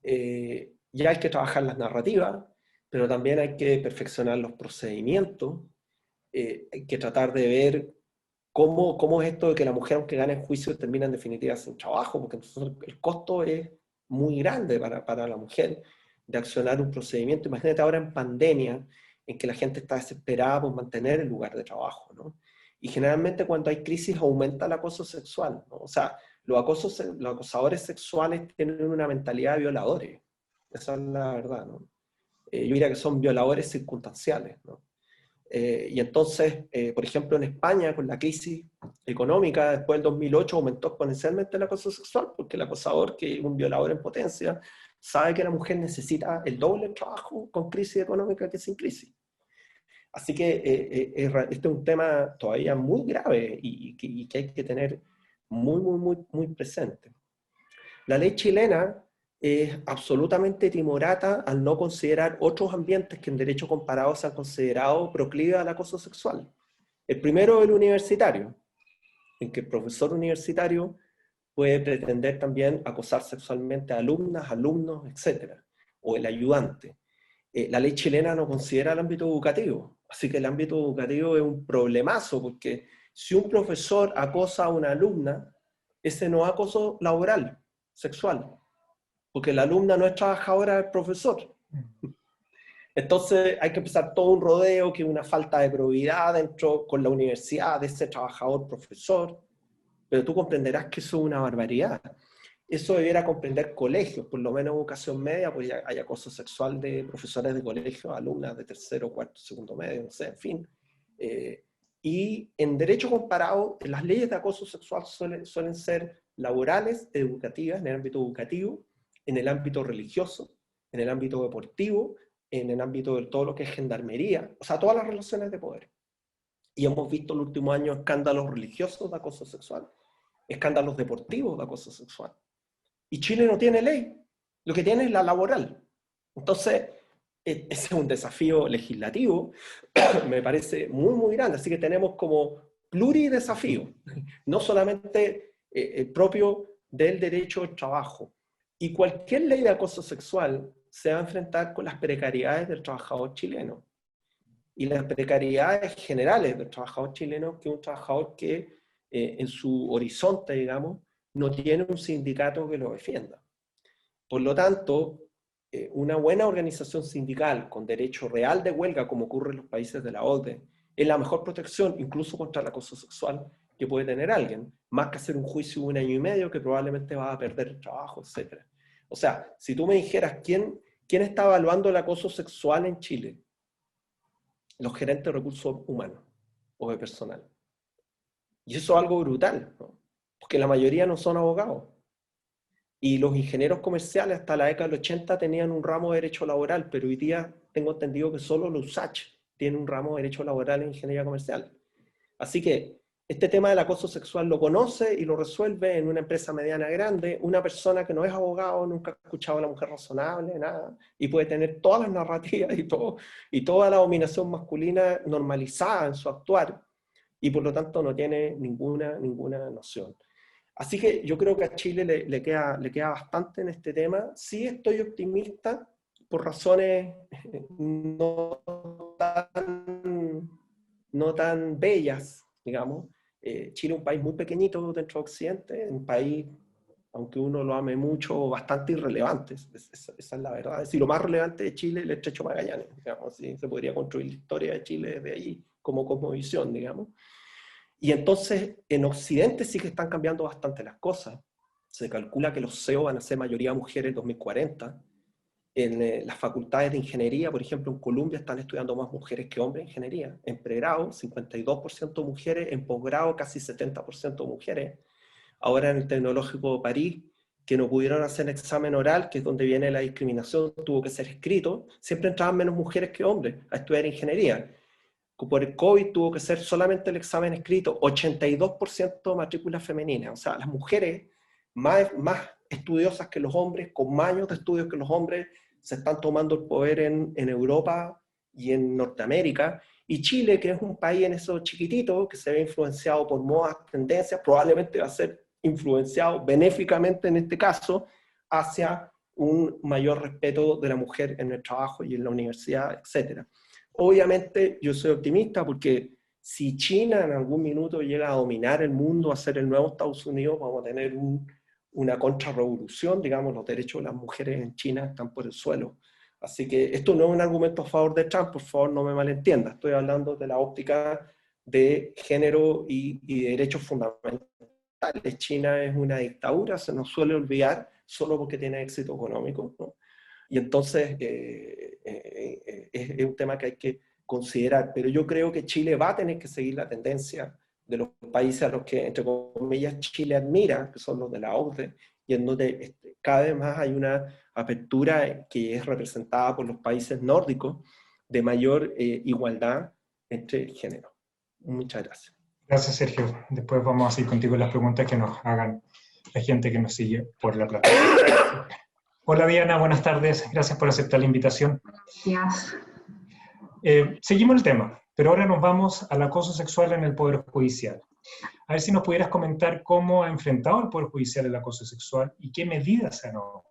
ya hay que trabajar las narrativas, pero también hay que perfeccionar los procedimientos, hay que tratar de ver cómo es esto de que la mujer, aunque gane el juicio, termina en definitiva sin trabajo, porque entonces el costo es muy grande para la mujer de accionar un procedimiento. Imagínate ahora en pandemia, en que la gente está desesperada por mantener el lugar de trabajo, ¿no? Y generalmente cuando hay crisis aumenta el acoso sexual, ¿no? O sea, los acosadores sexuales tienen una mentalidad de violadores. Esa es la verdad, ¿no? Yo diría que son violadores circunstanciales, ¿no? Y entonces, por ejemplo, en España, con la crisis económica, después del 2008, aumentó exponencialmente el acoso sexual, porque el acosador, que es un violador en potencia, sabe que la mujer necesita el doble de trabajo con crisis económica que sin crisis. Así que este es un tema todavía muy grave y que hay que tener muy presente. La ley chilena es absolutamente timorata al no considerar otros ambientes que en derecho comparado se han considerado proclives al acoso sexual. El primero es el universitario, en que el profesor universitario puede pretender también acosar sexualmente a alumnas, alumnos, etc. O el ayudante. La ley chilena no considera el ámbito educativo, así que el ámbito educativo es un problemazo, porque si un profesor acosa a una alumna, ese no es acoso laboral, sexual, porque la alumna no es trabajadora del profesor. Entonces hay que empezar todo un rodeo, que es una falta de probidad dentro con la universidad de ese trabajador profesor. pero tú comprenderás que eso es una barbaridad. Eso debiera comprender colegios, por lo menos educación media, pues hay acoso sexual de profesores de colegio, alumnas de tercero, cuarto, segundo medio, no sé, en fin. Y en derecho comparado, las leyes de acoso sexual suelen ser laborales, educativas, en el ámbito educativo, en el ámbito religioso, en el ámbito deportivo, en el ámbito de todo lo que es gendarmería, o sea, todas las relaciones de poder. Y hemos visto en los últimos años escándalos religiosos de acoso sexual, escándalos deportivos de acoso sexual. Y Chile no tiene ley, lo que tiene es la laboral. Entonces, ese es un desafío legislativo, me parece muy, muy grande. Así que tenemos como pluridesafío, no solamente propio del derecho al trabajo. Y cualquier ley de acoso sexual se va a enfrentar con las precariedades del trabajador chileno. Y las precariedades generales del trabajador chileno, que es un trabajador que en su horizonte, digamos, no tiene un sindicato que lo defienda. Por lo tanto, una buena organización sindical con derecho real de huelga, como ocurre en los países de la OCDE, es la mejor protección, incluso contra el acoso sexual, que puede tener alguien, más que hacer un juicio de 1 año y medio que probablemente va a perder el trabajo, etc. O sea, si tú me dijeras quién está evaluando el acoso sexual en Chile, los gerentes de recursos humanos o de personal. Y eso es algo brutal, ¿no? Porque la mayoría no son abogados. Y los ingenieros comerciales hasta la década del 80 tenían un ramo de derecho laboral, pero hoy día tengo entendido que solo los USACH tienen un ramo de derecho laboral en ingeniería comercial. Así que este tema del acoso sexual lo conoce y lo resuelve en una empresa mediana grande, una persona que no es abogado, nunca ha escuchado a la mujer razonable, nada, y puede tener todas las narrativas y toda la dominación masculina normalizada en su actuar, y por lo tanto no tiene ninguna noción. Así que yo creo que a Chile le queda bastante en este tema. Sí estoy optimista por razones no tan bellas, digamos. Chile es un país muy pequeñito dentro de Occidente, un país, aunque uno lo ame mucho, bastante irrelevante. Esa es la verdad. Es decir, lo más relevante de Chile es el Estrecho Magallanes, digamos. ¿Sí? Se podría construir la historia de Chile desde allí, como cosmovisión, digamos. Y entonces, en Occidente sí que están cambiando bastante las cosas. Se calcula que los CEO van a ser mayoría mujeres en 2040. En las facultades de ingeniería, por ejemplo, en Colombia están estudiando más mujeres que hombres en ingeniería. En pregrado, 52% mujeres, en posgrado casi 70% mujeres. Ahora en el Tecnológico de París, que no pudieron hacer examen oral, que es donde viene la discriminación, tuvo que ser escrito, siempre entraban menos mujeres que hombres a estudiar ingeniería. Por el COVID tuvo que ser solamente el examen escrito, 82% matrícula femenina. O sea, las mujeres más estudiosas que los hombres, con más años de estudios que los hombres, se están tomando el poder en Europa y en Norteamérica. Y Chile, que es un país en eso chiquitito, que se ve influenciado por modas, tendencias, probablemente va a ser influenciado benéficamente en este caso hacia un mayor respeto de la mujer en el trabajo y en la universidad, etc. Obviamente yo soy optimista porque si China en algún minuto llega a dominar el mundo, a ser el nuevo Estados Unidos, vamos a tener una contrarrevolución, digamos, los derechos de las mujeres en China están por el suelo. Así que esto no es un argumento a favor de Trump, por favor no me malentienda, estoy hablando de la óptica de género y derechos fundamentales. China es una dictadura, se nos suele olvidar solo porque tiene éxito económico, ¿no? Y entonces es un tema que hay que considerar, pero yo creo que Chile va a tener que seguir la tendencia de los países a los que, entre comillas, Chile admira, que son los de la OCDE, y en donde cada vez más hay una apertura que es representada por los países nórdicos de mayor igualdad entre géneros. Muchas gracias. Gracias, Sergio. Después vamos a seguir contigo las preguntas que nos hagan la gente que nos sigue por la plataforma. Hola Diana, buenas tardes. Gracias por aceptar la invitación. Gracias. Seguimos el tema, pero ahora nos vamos al acoso sexual en el Poder Judicial. A ver si nos pudieras comentar cómo ha enfrentado el Poder Judicial el acoso sexual y qué medidas se han adoptado.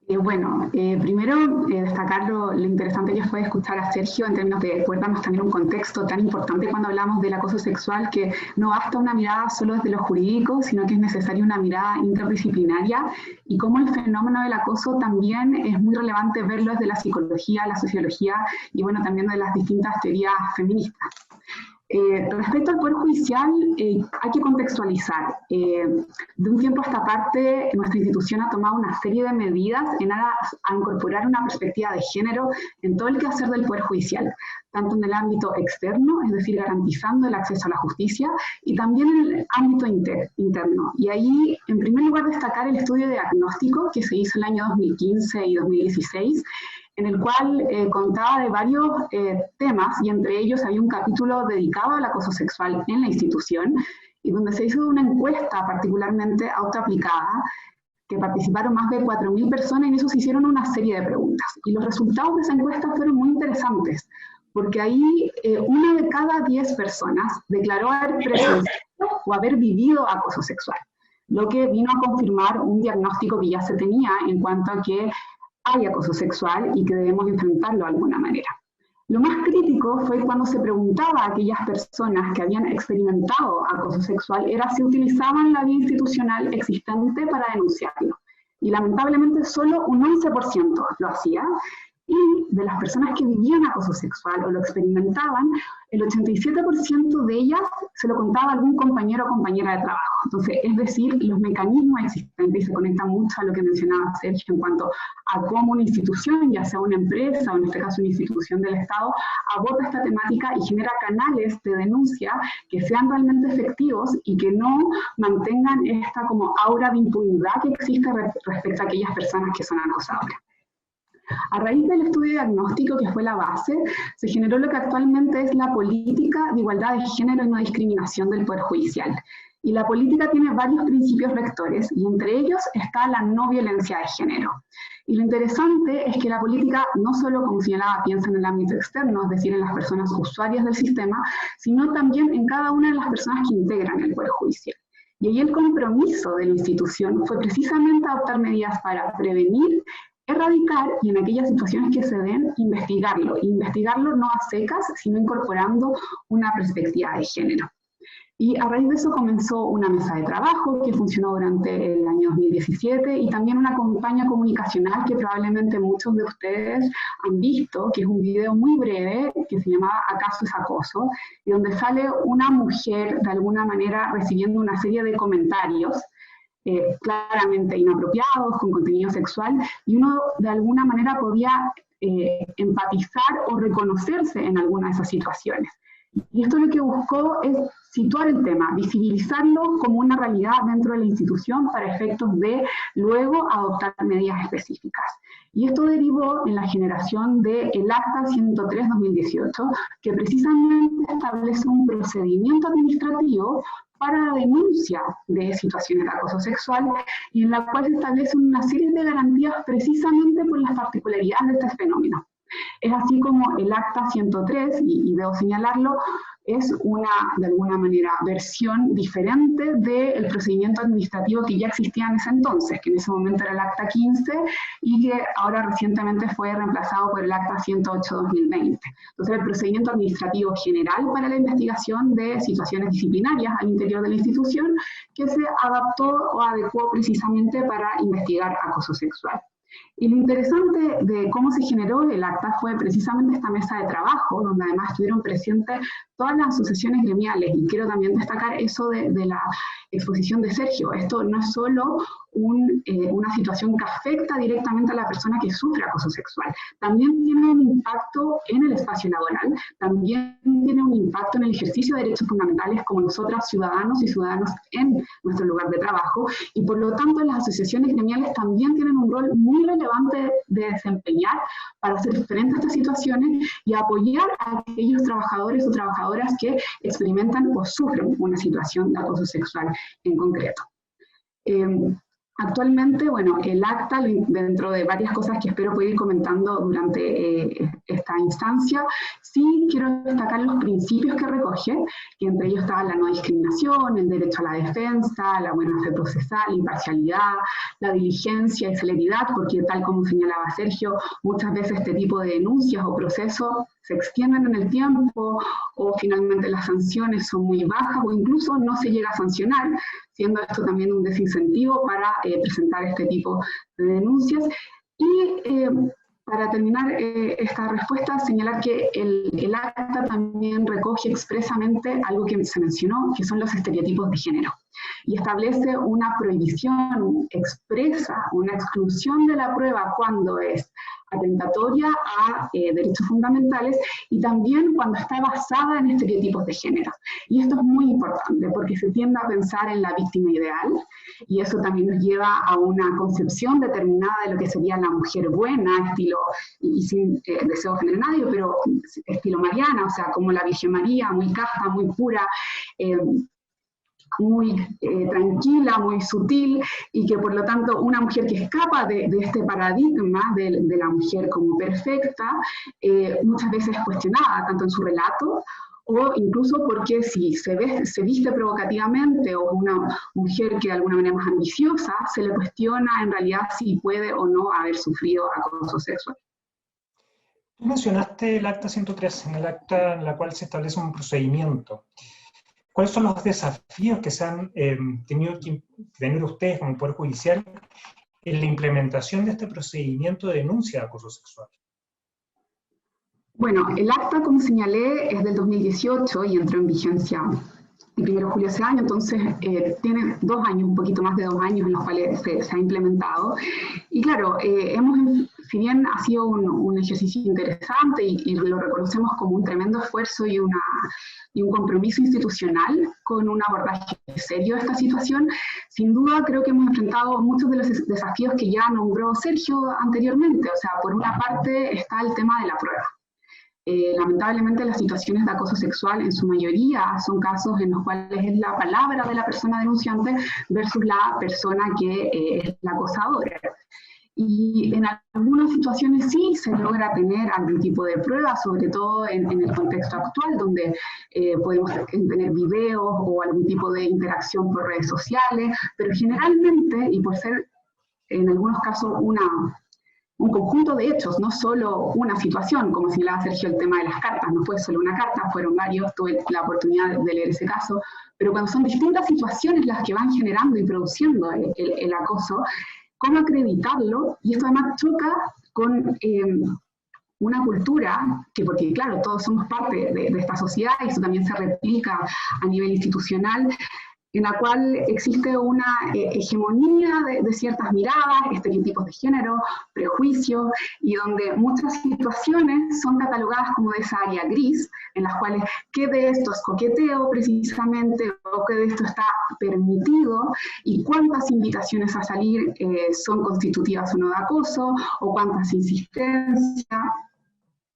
Primero destacar lo interesante que fue escuchar a Sergio en términos de poder darnos también un contexto tan importante cuando hablamos del acoso sexual, que no basta una mirada solo desde lo jurídico, sino que es necesaria una mirada interdisciplinaria, y cómo el fenómeno del acoso también es muy relevante verlo desde la psicología, la sociología y bueno, también de las distintas teorías feministas. Respecto al Poder Judicial, hay que contextualizar. De un tiempo a esta parte, nuestra institución ha tomado una serie de medidas en aras a incorporar una perspectiva de género en todo el quehacer del Poder Judicial, tanto en el ámbito externo, es decir, garantizando el acceso a la justicia, y también en el ámbito interno. Y ahí, en primer lugar, destacar el estudio de diagnóstico que se hizo en el año 2015 y 2016, en el cual contaba de varios temas, y entre ellos había un capítulo dedicado al acoso sexual en la institución, y donde se hizo una encuesta particularmente autoaplicada, que participaron más de 4.000 personas, y en eso se hicieron una serie de preguntas. Y los resultados de esa encuesta fueron muy interesantes, porque ahí 1 de cada 10 personas declaró haber presenciado o haber vivido acoso sexual, lo que vino a confirmar un diagnóstico que ya se tenía en cuanto a que hay acoso sexual y que debemos enfrentarlo de alguna manera. Lo más crítico fue cuando se preguntaba a aquellas personas que habían experimentado acoso sexual era si utilizaban la vía institucional existente para denunciarlo. Y lamentablemente solo un 11% lo hacía, y de las personas que vivían acoso sexual o lo experimentaban, el 87% de ellas se lo contaba a algún compañero o compañera de trabajo. Entonces, es decir, los mecanismos existentes, y se conecta mucho a lo que mencionaba Sergio en cuanto a cómo una institución, ya sea una empresa o en este caso una institución del Estado, aborda esta temática y genera canales de denuncia que sean realmente efectivos y que no mantengan esta como aura de impunidad que existe respecto a aquellas personas que son acosadoras. A raíz del estudio diagnóstico, que fue la base, se generó lo que actualmente es la política de igualdad de género y no discriminación del Poder Judicial. Y la política tiene varios principios rectores, y entre ellos está la no violencia de género. Y lo interesante es que la política no solo, como señalaba, piensa en el ámbito externo, es decir, en las personas usuarias del sistema, sino también en cada una de las personas que integran el Poder Judicial. Y ahí el compromiso de la institución fue precisamente adoptar medidas para prevenir, erradicar y en aquellas situaciones que se den, investigarlo. Investigarlo no a secas, sino incorporando una perspectiva de género. Y a raíz de eso comenzó una mesa de trabajo que funcionó durante el año 2017 y también una campaña comunicacional que probablemente muchos de ustedes han visto, que es un video muy breve que se llamaba ¿Acaso es acoso? Y donde sale una mujer de alguna manera recibiendo una serie de comentarios claramente inapropiados, con contenido sexual, y uno de alguna manera podía empatizar o reconocerse en alguna de esas situaciones. Y esto lo que buscó es situar el tema, visibilizarlo como una realidad dentro de la institución para efectos de luego adoptar medidas específicas. Y esto derivó en la generación del Acta 103/2018, que precisamente establece un procedimiento administrativo para la denuncia de situaciones de acoso sexual, y en la cual se establecen una serie de garantías precisamente por las particularidades de este fenómeno. Es así como el Acta 103, y debo señalarlo, es una, de alguna manera, versión diferente del procedimiento administrativo que ya existía en ese entonces, que en ese momento era el Acta 15 y que ahora recientemente fue reemplazado por el Acta 108/2020. Entonces, el procedimiento administrativo general para la investigación de situaciones disciplinarias al interior de la institución, que se adaptó o adecuó precisamente para investigar acoso sexual. Y lo interesante de cómo se generó el acta fue precisamente esta mesa de trabajo, donde además estuvieron presentes todas las asociaciones gremiales, y quiero también destacar eso de la exposición de Sergio. Esto no es solo una situación que afecta directamente a la persona que sufre acoso sexual, también tiene un impacto en el espacio laboral, también tiene un impacto en el ejercicio de derechos fundamentales como nosotras, ciudadanos y ciudadanos en nuestro lugar de trabajo, y por lo tanto las asociaciones gremiales también tienen un rol muy relevante de desempeñar para hacer frente a estas situaciones y apoyar a aquellos trabajadores o trabajadoras que experimentan o sufren una situación de acoso sexual en concreto. Actualmente, bueno, el acta, dentro de varias cosas que espero poder ir comentando durante esta instancia, sí quiero destacar los principios que recoge, que entre ellos está la no discriminación, el derecho a la defensa, la buena fe procesal, imparcialidad, la diligencia y celeridad, porque tal como señalaba Sergio, muchas veces este tipo de denuncias o procesos se extienden en el tiempo, o finalmente las sanciones son muy bajas, o incluso no se llega a sancionar, siendo esto también un desincentivo para presentar este tipo de denuncias. Y para terminar esta respuesta, señalar que el acta también recoge expresamente algo que se mencionó, que son los estereotipos de género, y establece una prohibición expresa, una exclusión de la prueba cuando es atentatoria a derechos fundamentales y también cuando está basada en estereotipos de género. Y esto es muy importante porque se tiende a pensar en la víctima ideal y eso también nos lleva a una concepción determinada de lo que sería la mujer buena, estilo, y sin deseo de ofender a nadie, pero estilo Mariana, o sea, como la Virgen María, muy casta, muy pura, muy tranquila, muy sutil, y que por lo tanto una mujer que escapa de este paradigma de la mujer como perfecta, muchas veces es cuestionada, tanto en su relato, o incluso porque si se viste provocativamente, o una mujer que de alguna manera es más ambiciosa, se le cuestiona en realidad si puede o no haber sufrido acoso sexual. Tú mencionaste el acta 103, en el acta en la cual se establece un procedimiento. ¿Cuáles son los desafíos que se han tenido que tener ustedes como Poder Judicial en la implementación de este procedimiento de denuncia de acoso sexual? Bueno, el acta, como señalé, es del 2018 y entró en vigencia el 1 de julio de ese año, entonces tiene 2 años, un poquito más de 2 años en los cuales se ha implementado. Y claro, si bien ha sido un ejercicio interesante y lo reconocemos como un tremendo esfuerzo y un compromiso institucional con un abordaje serio de esta situación, sin duda creo que hemos enfrentado muchos de los desafíos que ya nombró Sergio anteriormente. O sea, por una parte está el tema de la prueba. Lamentablemente las situaciones de acoso sexual en su mayoría son casos en los cuales es la palabra de la persona denunciante versus la persona que es la acosadora. Y en algunas situaciones sí se logra tener algún tipo de prueba, sobre todo en el contexto actual, donde podemos tener videos o algún tipo de interacción por redes sociales, pero generalmente, y por ser en algunos casos un conjunto de hechos, no solo una situación, como señalaba Sergio el tema de las cartas, no fue solo una carta, fueron varios, tuve la oportunidad de leer ese caso, pero cuando son distintas situaciones las que van generando y produciendo el acoso, ¿cómo acreditarlo? Y esto además choca con una cultura, que porque claro, todos somos parte de esta sociedad y eso también se replica a nivel institucional, en la cual existe una hegemonía de ciertas miradas, estereotipos de género, prejuicios, y donde muchas situaciones son catalogadas como de esa área gris, en las cuales qué de esto es coqueteo precisamente, o qué de esto está permitido, y cuántas invitaciones a salir son constitutivas o no de acoso, o cuántas insistencias,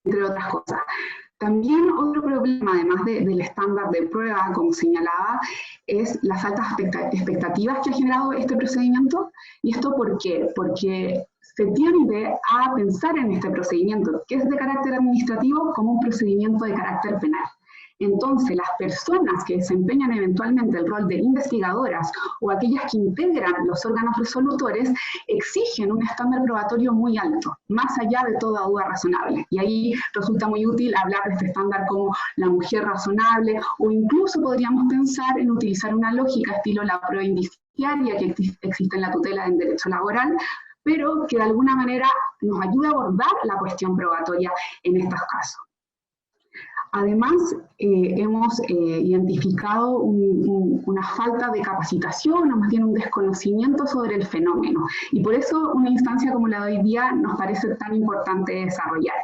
entre otras cosas. También otro problema, además del estándar de prueba, como señalaba, es las altas expectativas que ha generado este procedimiento. ¿Y esto por qué? Porque se tiende a pensar en este procedimiento, que es de carácter administrativo, como un procedimiento de carácter penal. Entonces, las personas que desempeñan eventualmente el rol de investigadoras o aquellas que integran los órganos resolutores exigen un estándar probatorio muy alto, más allá de toda duda razonable. Y ahí resulta muy útil hablar de este estándar como la mujer razonable, o incluso podríamos pensar en utilizar una lógica estilo la prueba indiciaria que existe en la tutela en derecho laboral, pero que de alguna manera nos ayuda a abordar la cuestión probatoria en estos casos. Además, hemos identificado una falta de capacitación, o más bien un desconocimiento sobre el fenómeno. Y por eso una instancia como la de hoy día nos parece tan importante desarrollar.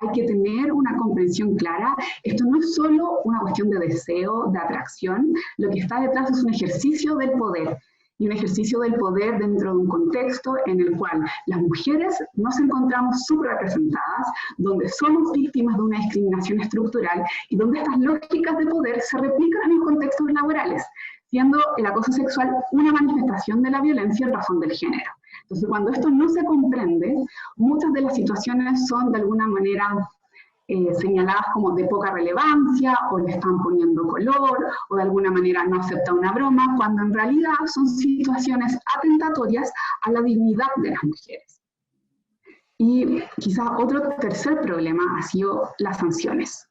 Hay que tener una comprensión clara. Esto no es solo una cuestión de deseo, de atracción. Lo que está detrás es un ejercicio del poder. Y un ejercicio del poder dentro de un contexto en el cual las mujeres nos encontramos subrepresentadas, donde somos víctimas de una discriminación estructural y donde estas lógicas de poder se replican en los contextos laborales, siendo el acoso sexual una manifestación de la violencia en razón del género. Entonces, cuando esto no se comprende, muchas de las situaciones son de alguna manera señaladas como de poca relevancia, o le están poniendo color, o de alguna manera no acepta una broma, cuando en realidad son situaciones atentatorias a la dignidad de las mujeres. Y quizá otro tercer problema ha sido las sanciones.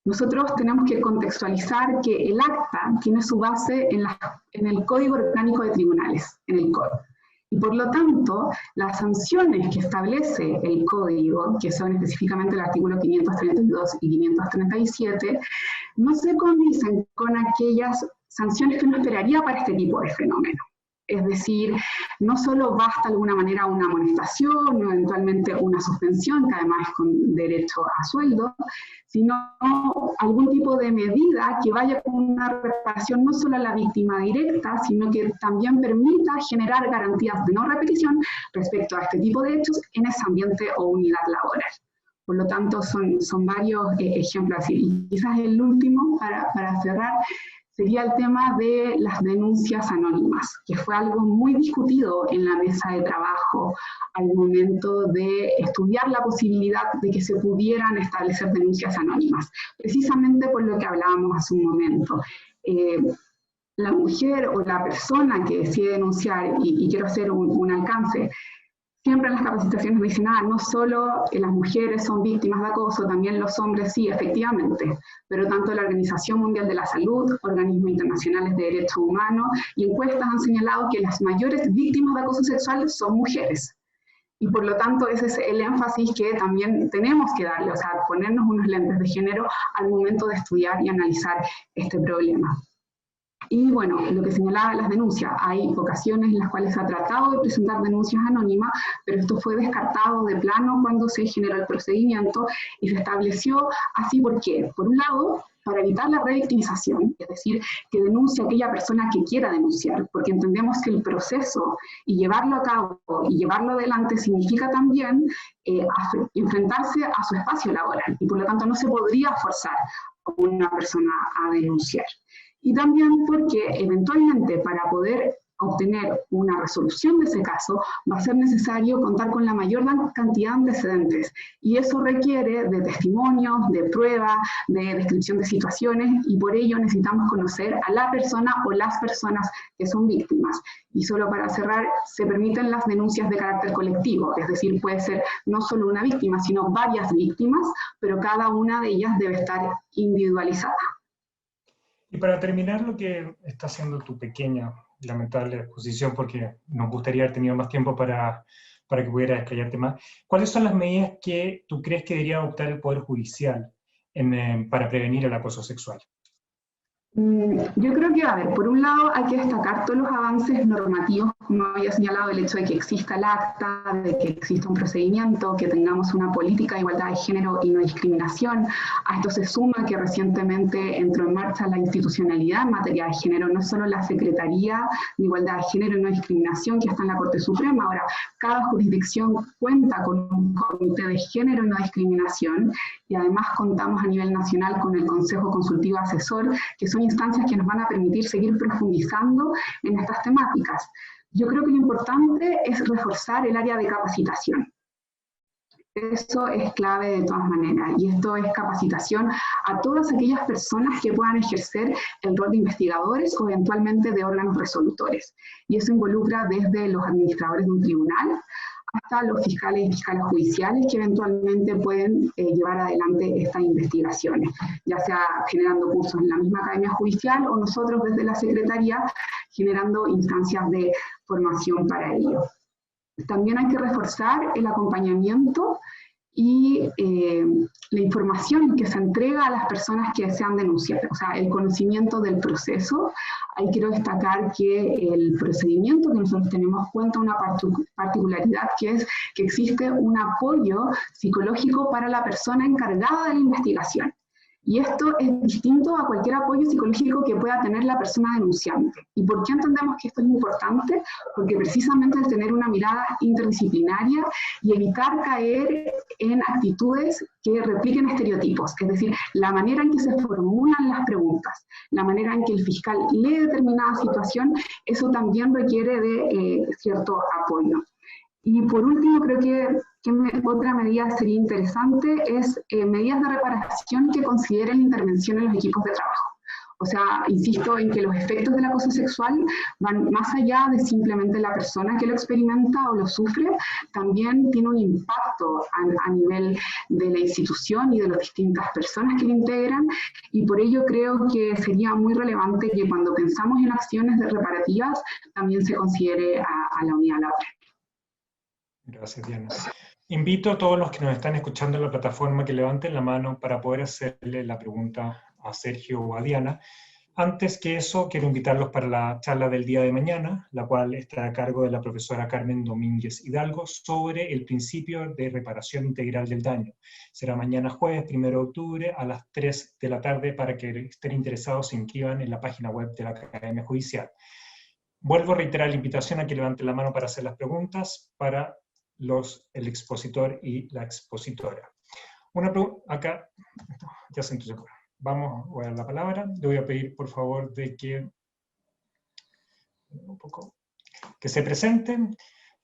Nosotros tenemos que contextualizar que el acta tiene su base en el Código Orgánico de Tribunales, en el COT. Y por lo tanto, las sanciones que establece el código, que son específicamente el artículo 532 y 537, no se condicen con aquellas sanciones que uno esperaría para este tipo de fenómeno. Es decir, no solo basta de alguna manera una amonestación o eventualmente una suspensión, que además es con derecho a sueldo, sino algún tipo de medida que vaya con una reparación no solo a la víctima directa, sino que también permita generar garantías de no repetición respecto a este tipo de hechos en ese ambiente o unidad laboral. Por lo tanto, son varios ejemplos. Y quizás el último, para cerrar, sería el tema de las denuncias anónimas, que fue algo muy discutido en la mesa de trabajo al momento de estudiar la posibilidad de que se pudieran establecer denuncias anónimas, precisamente por lo que hablábamos hace un momento. La mujer o la persona que decide denunciar, y quiero hacer un alcance, siempre en las capacitaciones me dicen, no solo las mujeres son víctimas de acoso, también los hombres sí, efectivamente, pero tanto la Organización Mundial de la Salud, organismos internacionales de derechos humanos y encuestas han señalado que las mayores víctimas de acoso sexual son mujeres. Y por lo tanto ese es el énfasis que también tenemos que darle, o sea, ponernos unos lentes de género al momento de estudiar y analizar este problema. Y bueno, lo que señalaba las denuncias, hay ocasiones en las cuales se ha tratado de presentar denuncias anónimas, pero esto fue descartado de plano cuando se generó el procedimiento y se estableció así. ¿Por qué? Por un lado, para evitar la revictimización, es decir, que denuncie a aquella persona que quiera denunciar, porque entendemos que el proceso y llevarlo a cabo y llevarlo adelante significa también enfrentarse a su espacio laboral, y por lo tanto no se podría forzar a una persona a denunciar. Y también porque eventualmente para poder obtener una resolución de ese caso va a ser necesario contar con la mayor cantidad de antecedentes, y eso requiere de testimonios, de pruebas, de descripción de situaciones, y por ello necesitamos conocer a la persona o las personas que son víctimas. Y solo para cerrar, se permiten las denuncias de carácter colectivo, es decir, puede ser no solo una víctima, sino varias víctimas, pero cada una de ellas debe estar individualizada. Y para terminar lo que está haciendo tu pequeña, lamentable exposición, porque nos gustaría haber tenido más tiempo para que pudieras explayarte más, ¿cuáles son las medidas que tú crees que debería adoptar el Poder Judicial para prevenir el acoso sexual? Yo creo que, a ver, por un lado hay que destacar todos los avances normativos, como había señalado, el hecho de que exista el acta, de que exista un procedimiento, que tengamos una política de igualdad de género y no discriminación. A esto se suma que recientemente entró en marcha la institucionalidad en materia de género, no solo la Secretaría de Igualdad de Género y No Discriminación, que está en la Corte Suprema. Ahora, cada jurisdicción cuenta con un comité de género y no discriminación, y además contamos a nivel nacional con el Consejo Consultivo Asesor, que son instancias que nos van a permitir seguir profundizando en estas temáticas. Yo creo que lo importante es reforzar el área de capacitación. Eso es clave de todas maneras, y esto es capacitación a todas aquellas personas que puedan ejercer el rol de investigadores o eventualmente de órganos resolutores. Y eso involucra desde los administradores de un tribunal hasta los fiscales y fiscales judiciales que eventualmente pueden llevar adelante estas investigaciones, ya sea generando cursos en la misma academia judicial o nosotros desde la Secretaría generando instancias de formación para ello. También hay que reforzar el acompañamiento y la información que se entrega a las personas que desean denunciar, o sea, el conocimiento del proceso. Ahí quiero destacar que el procedimiento que nosotros tenemos cuenta una particularidad, que es que existe un apoyo psicológico para la persona encargada de la investigación. Y esto es distinto a cualquier apoyo psicológico que pueda tener la persona denunciante. ¿Y por qué entendemos que esto es importante? Porque precisamente al tener una mirada interdisciplinaria y evitar caer en actitudes que repliquen estereotipos, es decir, la manera en que se formulan las preguntas, la manera en que el fiscal lee determinada situación, eso también requiere de cierto apoyo. Y por último, creo que otra medida sería interesante es medidas de reparación que consideren la intervención en los equipos de trabajo. O sea, insisto en que los efectos del acoso sexual van más allá de simplemente la persona que lo experimenta o lo sufre, también tiene un impacto a nivel de la institución y de las distintas personas que lo integran, y por ello creo que sería muy relevante que cuando pensamos en acciones reparativas también se considere a la unidad laboral. Gracias, Diana. Invito a todos los que nos están escuchando en la plataforma que levanten la mano para poder hacerle la pregunta a Sergio o a Diana. Antes que eso, quiero invitarlos para la charla del día de mañana, la cual estará a cargo de la profesora Carmen Domínguez Hidalgo sobre el principio de reparación integral del daño. Será mañana jueves, 1 de octubre, a las 3 de la tarde, para que estén interesados se inscriban en la página web de la Academia Judicial. Vuelvo a reiterar la invitación a que levanten la mano para hacer las preguntas para el expositor y la expositora. Una pregunta, acá, ya se entusiasmó. Vamos a dar la palabra. Le voy a pedir, por favor, de que se presenten,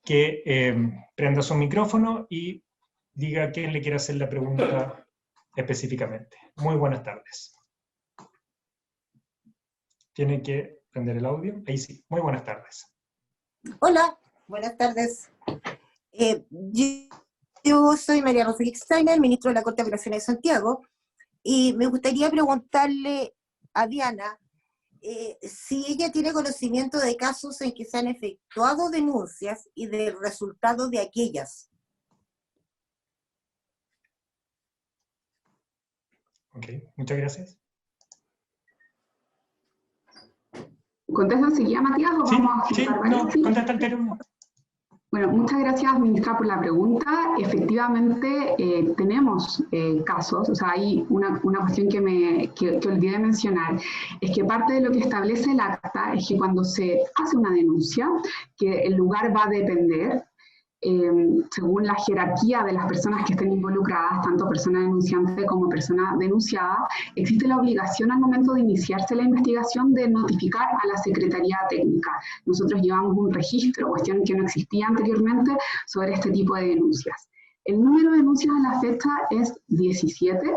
que prenda su micrófono y diga quién le quiere hacer la pregunta específicamente. Muy buenas tardes. Tiene que prender el audio. Ahí sí. Muy buenas tardes. Hola, buenas tardes. Yo soy María Rosa Steiner, ministro de la Corte de Apelaciones de Santiago, y me gustaría preguntarle a Diana si ella tiene conocimiento de casos en que se han efectuado denuncias y del resultado de aquellas. Ok, muchas gracias. ¿Contesta enseguida, Matías, o Sí, vamos a sí, no, sí. contesta el término. Bueno, muchas gracias, ministra, por la pregunta. Efectivamente, tenemos casos, o sea, hay una cuestión que olvidé mencionar, es que parte de lo que establece el acta es que cuando se hace una denuncia, que el lugar va a depender, según la jerarquía de las personas que estén involucradas, tanto persona denunciante como persona denunciada, existe la obligación al momento de iniciarse la investigación de notificar a la Secretaría Técnica. Nosotros llevamos un registro, cuestión que no existía anteriormente, sobre este tipo de denuncias. El número de denuncias a la fecha es 17,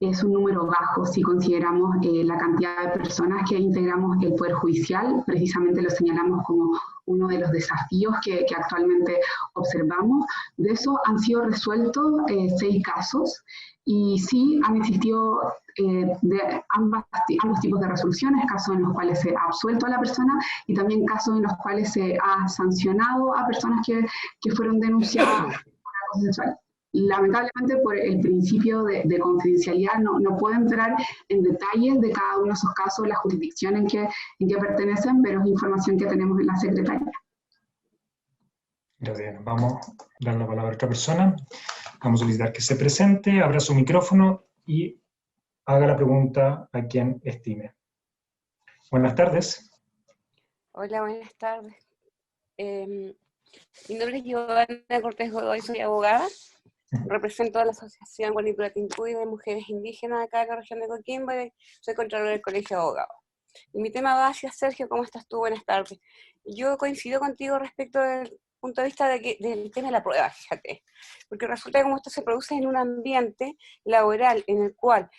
es un número bajo si consideramos la cantidad de personas que integramos el Poder Judicial. Precisamente lo señalamos como uno de los desafíos que actualmente observamos. De eso han sido resueltos 6 casos, y sí han existido de ambos tipos de resoluciones, casos en los cuales se ha absuelto a la persona y también casos en los cuales se ha sancionado a personas que fueron denunciadas por acoso sexual. Lamentablemente, por el principio de confidencialidad, no puedo entrar en detalles de cada uno de esos casos, la jurisdicción en que pertenecen, pero es información que tenemos en la Secretaría. Gracias. Vamos a dar la palabra a otra persona. Vamos a solicitar que se presente, abra su micrófono y haga la pregunta a quien estime. Buenas tardes. Hola, buenas tardes. Mi nombre es Giovanna Cortés Godoy, soy abogada. Represento a la Asociación Guanipuratíncuy de Mujeres Indígenas acá en la región de Coquimbo y soy contralor del Colegio de Abogados. Y mi tema va hacia Sergio. ¿Cómo estás tú? Buenas tardes. Yo coincido contigo respecto del punto de vista del tema de la prueba, fíjate. Porque resulta que como esto se produce en un ambiente laboral en el cual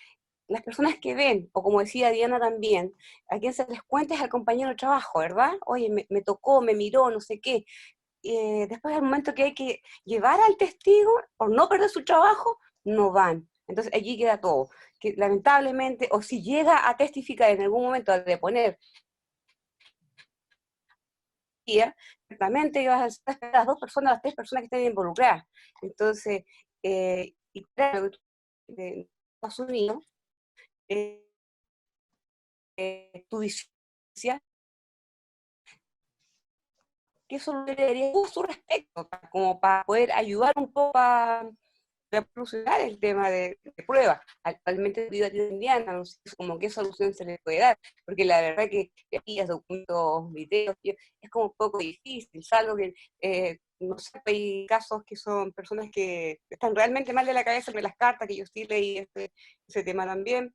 las personas que ven, o como decía Diana también, a quien se les cuenta es al compañero de trabajo, ¿verdad? Oye, me tocó, me miró, no sé qué. Después del momento que hay que llevar al testigo, por no perder su trabajo, no van. Entonces allí queda todo. Que lamentablemente, o si llega a testificar en algún momento, a deponer, ciertamente ibas a esperar a las 2 personas, a las 3 personas que estén involucradas. Entonces, y claro, de Estados Unidos, tu visión, que eso le debería dar su respecto, como para poder ayudar un poco a solucionar el tema de pruebas. Actualmente vivo aquí en Indiana, no sé como qué solución se le puede dar, porque la verdad que guías, documentos, videos, es como un poco difícil, salvo que, no sé, hay casos que son personas que están realmente mal de la cabeza con las cartas, que yo sí leí ese tema también.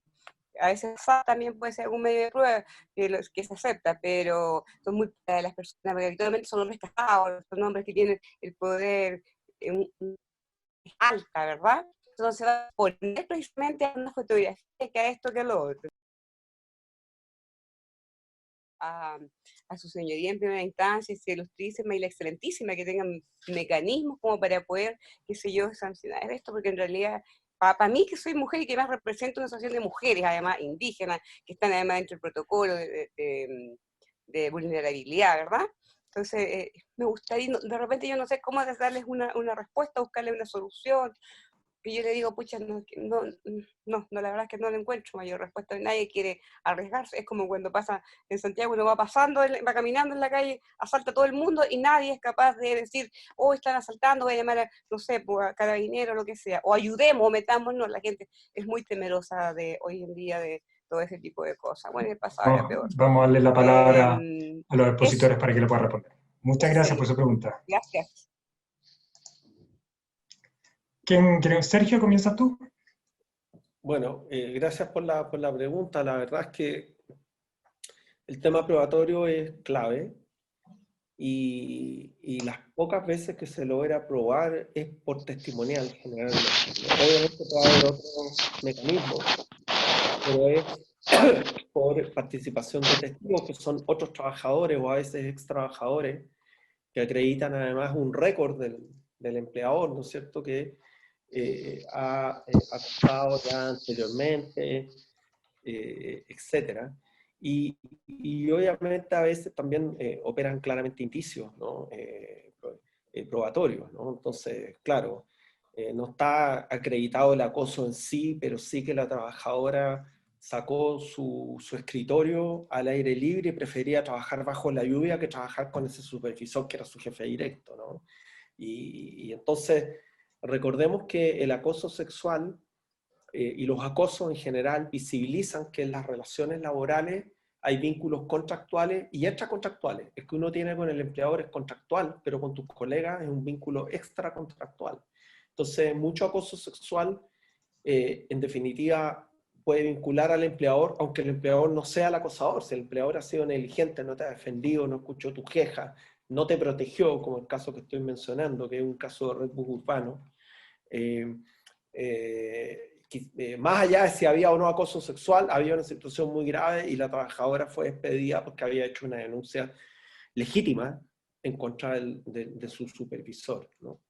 A veces también puede ser algún medio de prueba que se acepta, pero son muy pocas de las personas, porque habitualmente son hombres casados, son hombres que tienen el poder alta, ¿verdad? Entonces va a poner precisamente a una fotografía que a esto que a lo otro. a su señoría en primera instancia, y ilustrísima y la excelentísima, que tengan mecanismos como para poder, qué sé yo, sancionar esto, porque en realidad, para mí que soy mujer y que más represento una asociación de mujeres, además indígenas, que están además dentro del protocolo de vulnerabilidad, ¿verdad? Entonces, me gustaría, de repente yo no sé cómo darles una respuesta, buscarle una solución. Y yo le digo, pucha, la verdad es que no le encuentro mayor respuesta. Nadie quiere arriesgarse. Es como cuando pasa en Santiago, uno va pasando, va caminando en la calle, asalta a todo el mundo y nadie es capaz de decir, oh, están asaltando, voy a llamar a, no sé, a carabinero o lo que sea. O ayudemos, o metámonos. La gente es muy temerosa de hoy en día de todo ese tipo de cosas. Bueno, el pasado era peor. Vamos a darle la palabra a los expositores Eso, para que le puedan responder. Muchas gracias por su pregunta. Gracias. Sergio, comienzas tú? Bueno, gracias por la pregunta. La verdad es que el tema probatorio es clave y las pocas veces que se logra probar es por testimonial, generalmente. Obviamente puede haber otros mecanismos, pero es por participación de testigos, que son otros trabajadores o a veces ex trabajadores, que acreditan además un récord del empleador, ¿no es cierto?, que ha acusado ya anteriormente, etcétera. Y obviamente a veces también operan claramente indicios, ¿no? Probatorios, ¿no? Entonces, claro, no está acreditado el acoso en sí, pero sí que la trabajadora sacó su escritorio al aire libre y prefería trabajar bajo la lluvia que trabajar con ese supervisor que era su jefe directo, ¿no? Y entonces, recordemos que el acoso sexual y los acosos en general visibilizan que en las relaciones laborales hay vínculos contractuales y extracontractuales. Es que uno tiene con el empleador es contractual, pero con tus colegas es un vínculo extracontractual. Entonces, mucho acoso sexual, en definitiva, puede vincular al empleador, aunque el empleador no sea el acosador. Si el empleador ha sido negligente, no te ha defendido, no escuchó tu queja, no te protegió, como el caso que estoy mencionando, que es un caso de redbus urbano, más allá de si había o no acoso sexual, había una situación muy grave y la trabajadora fue despedida porque había hecho una denuncia legítima en contra de su supervisor, ¿no?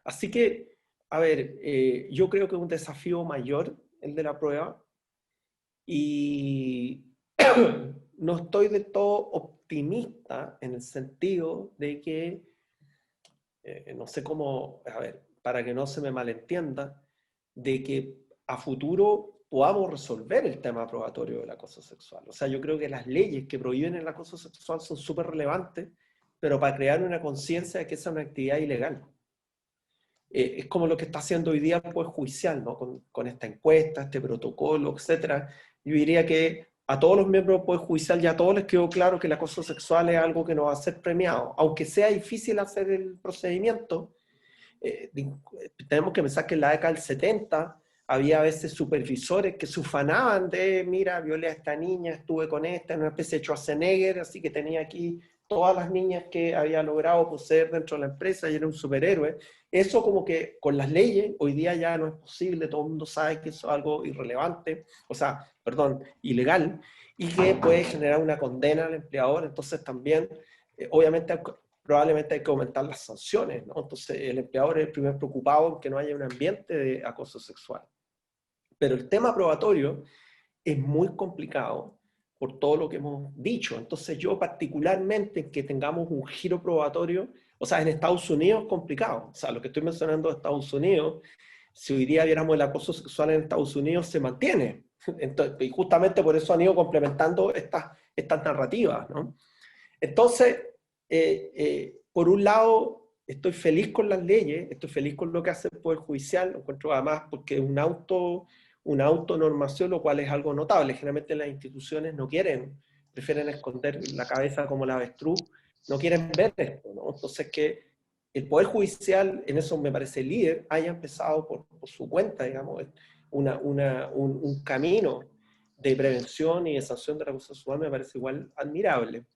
Así que, a ver, yo creo que es un desafío mayor el de la prueba y no estoy del todo optimista en el sentido de que, no sé cómo, a ver, para que no se me malentienda, de que a futuro podamos resolver el tema probatorio del acoso sexual. O sea, yo creo que las leyes que prohíben el acoso sexual son súper relevantes, pero para crear una conciencia de que esa es una actividad ilegal. Es como lo que está haciendo hoy día el Poder Judicial, ¿no? Con esta encuesta, este protocolo, etc. Yo diría que a todos los miembros del Poder Judicial ya a todos les quedó claro que el acoso sexual es algo que no va a ser premiado. Aunque sea difícil hacer el procedimiento, tenemos que pensar que en la década del 70 había a veces supervisores que se ufanaban de, mira, violé a esta niña, estuve con esta, en una especie de Schwarzenegger, así que tenía aquí todas las niñas que había logrado poseer dentro de la empresa y era un superhéroe. Eso como que con las leyes hoy día ya no es posible, todo el mundo sabe que eso es algo irrelevante, o sea, perdón, ilegal, y que puede generar una condena al empleador. Entonces también, obviamente, probablemente hay que aumentar las sanciones, ¿no? Entonces el empleador es el primer preocupado en que no haya un ambiente de acoso sexual. Pero el tema probatorio es muy complicado por todo lo que hemos dicho. Entonces yo particularmente en que tengamos un giro probatorio, o sea, en Estados Unidos es complicado. O sea, lo que estoy mencionando de Estados Unidos, si hoy día viéramos el acoso sexual en Estados Unidos, se mantiene. Entonces, y justamente por eso han ido complementando estas narrativas, ¿no? Entonces, por un lado, estoy feliz con las leyes, estoy feliz con lo que hace el Poder Judicial, lo encuentro además porque es una autonormación, lo cual es algo notable. Generalmente las instituciones no quieren, prefieren esconder la cabeza como la avestruz, no quieren ver esto, ¿no? Entonces que el Poder Judicial, en eso me parece líder, haya empezado por su cuenta, digamos, un camino de prevención y de sanción de la abuso sexual me parece igual admirable.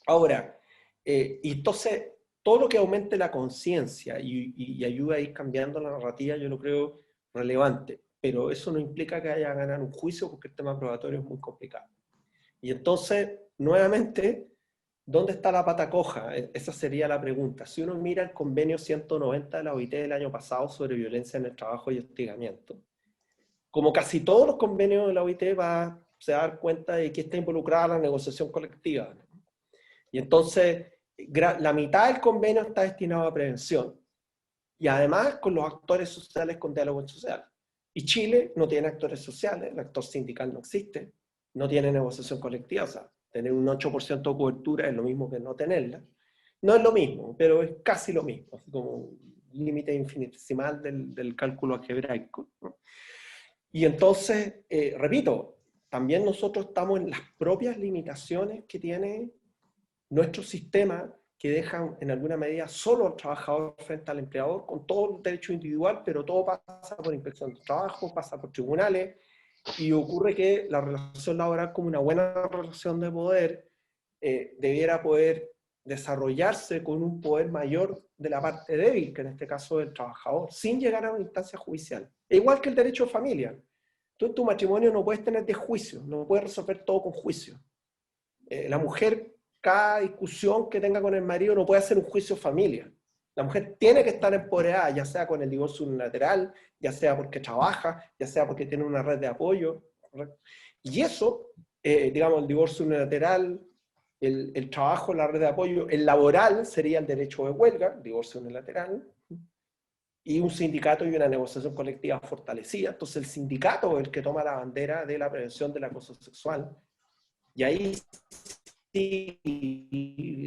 Ahora, y entonces, todo lo que aumente la conciencia y ayude a ir cambiando la narrativa, yo lo creo relevante, pero eso no implica que haya que ganar un juicio porque el tema probatorio es muy complicado. Y entonces, nuevamente, ¿dónde está la pata coja? Esa sería la pregunta. Si uno mira el convenio 190 de la OIT del año pasado sobre violencia en el trabajo y hostigamiento, como casi todos los convenios de la OIT se va a dar cuenta de que está involucrada la negociación colectiva. Y entonces, la mitad del convenio está destinado a prevención. Y además con los actores sociales con diálogo social. Y Chile no tiene actores sociales, el actor sindical no existe, no tiene negociación colectiva, o sea, tener un 8% de cobertura es lo mismo que no tenerla. No es lo mismo, pero es casi lo mismo, así como un límite infinitesimal del cálculo algebraico, ¿no? Y entonces, repito, también nosotros estamos en las propias limitaciones que tiene nuestro sistema, que dejan en alguna medida solo al trabajador frente al empleador, con todo el derecho individual, pero todo pasa por inspección de trabajo, pasa por tribunales, y ocurre que la relación laboral, como una buena relación de poder, debiera poder desarrollarse con un poder mayor de la parte débil, que en este caso del trabajador, sin llegar a una instancia judicial. E igual que el derecho de familia. Tú en tu matrimonio no puedes tener de juicio, no puedes resolver todo con juicio. La mujer, cada discusión que tenga con el marido no puede hacer un juicio de familia. La mujer tiene que estar empoderada, ya sea con el divorcio unilateral, ya sea porque trabaja, ya sea porque tiene una red de apoyo, ¿correcto? Y eso, digamos, el divorcio unilateral, el trabajo, la red de apoyo, el laboral sería el derecho de huelga, el divorcio unilateral, y un sindicato y una negociación colectiva fortalecida. Entonces el sindicato es el que toma la bandera de la prevención del acoso sexual, y ahí sí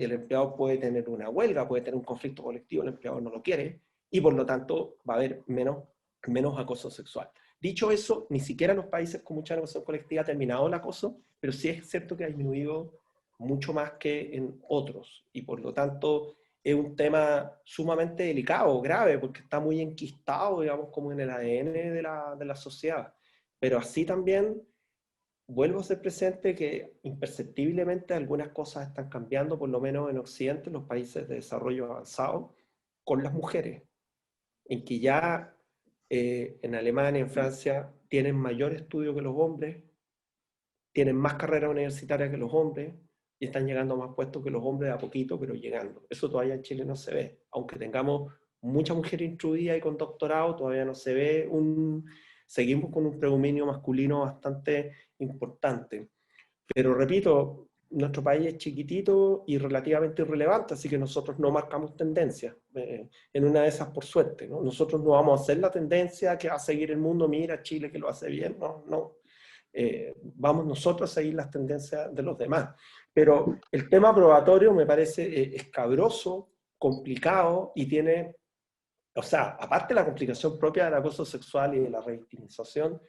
el empleado puede tener una huelga, puede tener un conflicto colectivo, el empleador no lo quiere, y por lo tanto va a haber menos acoso sexual. Dicho eso, ni siquiera en los países con mucha negociación colectiva ha terminado el acoso, pero sí es cierto que ha disminuido mucho más que en otros, y por lo tanto es un tema sumamente delicado, grave, porque está muy enquistado, digamos, como en el ADN de la sociedad. Pero así también vuelvo a ser presente que imperceptiblemente algunas cosas están cambiando, por lo menos en Occidente, en los países de desarrollo avanzado, con las mujeres, en que ya en Alemania, en Francia, tienen mayor estudio que los hombres, tienen más carrera universitaria que los hombres, y están llegando a más puestos que los hombres de a poquito, pero llegando. Eso todavía en Chile no se ve. Aunque tengamos mucha mujer instruida y con doctorado, todavía no se ve seguimos con un predominio masculino bastante importante. Pero repito, nuestro país es chiquitito y relativamente irrelevante, así que nosotros no marcamos tendencia, en una de esas por suerte, ¿no? Nosotros no vamos a hacer la tendencia que va a seguir el mundo, mira Chile que lo hace bien, no. Vamos nosotros a seguir las tendencias de los demás. Pero el tema probatorio me parece escabroso, complicado, y tiene, o sea, aparte de la complicación propia del acoso sexual y de la revictimización,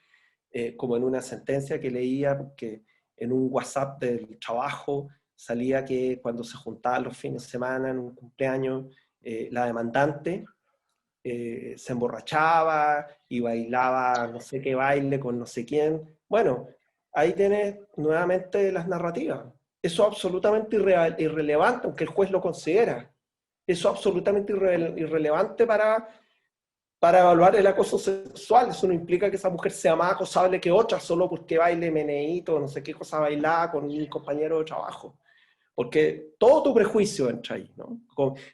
como en una sentencia que leía, que en un WhatsApp del trabajo salía que cuando se juntaban los fines de semana en un cumpleaños, la demandante se emborrachaba y bailaba no sé qué baile con no sé quién. Bueno, ahí tienes nuevamente las narrativas. Eso es absolutamente irrelevante, aunque el juez lo considera. Eso es absolutamente irrelevante para evaluar el acoso sexual. Eso no implica que esa mujer sea más acosable que otra solo porque baile meneíto, no sé qué cosa bailaba con un compañero de trabajo. Porque todo tu prejuicio entra ahí, ¿no?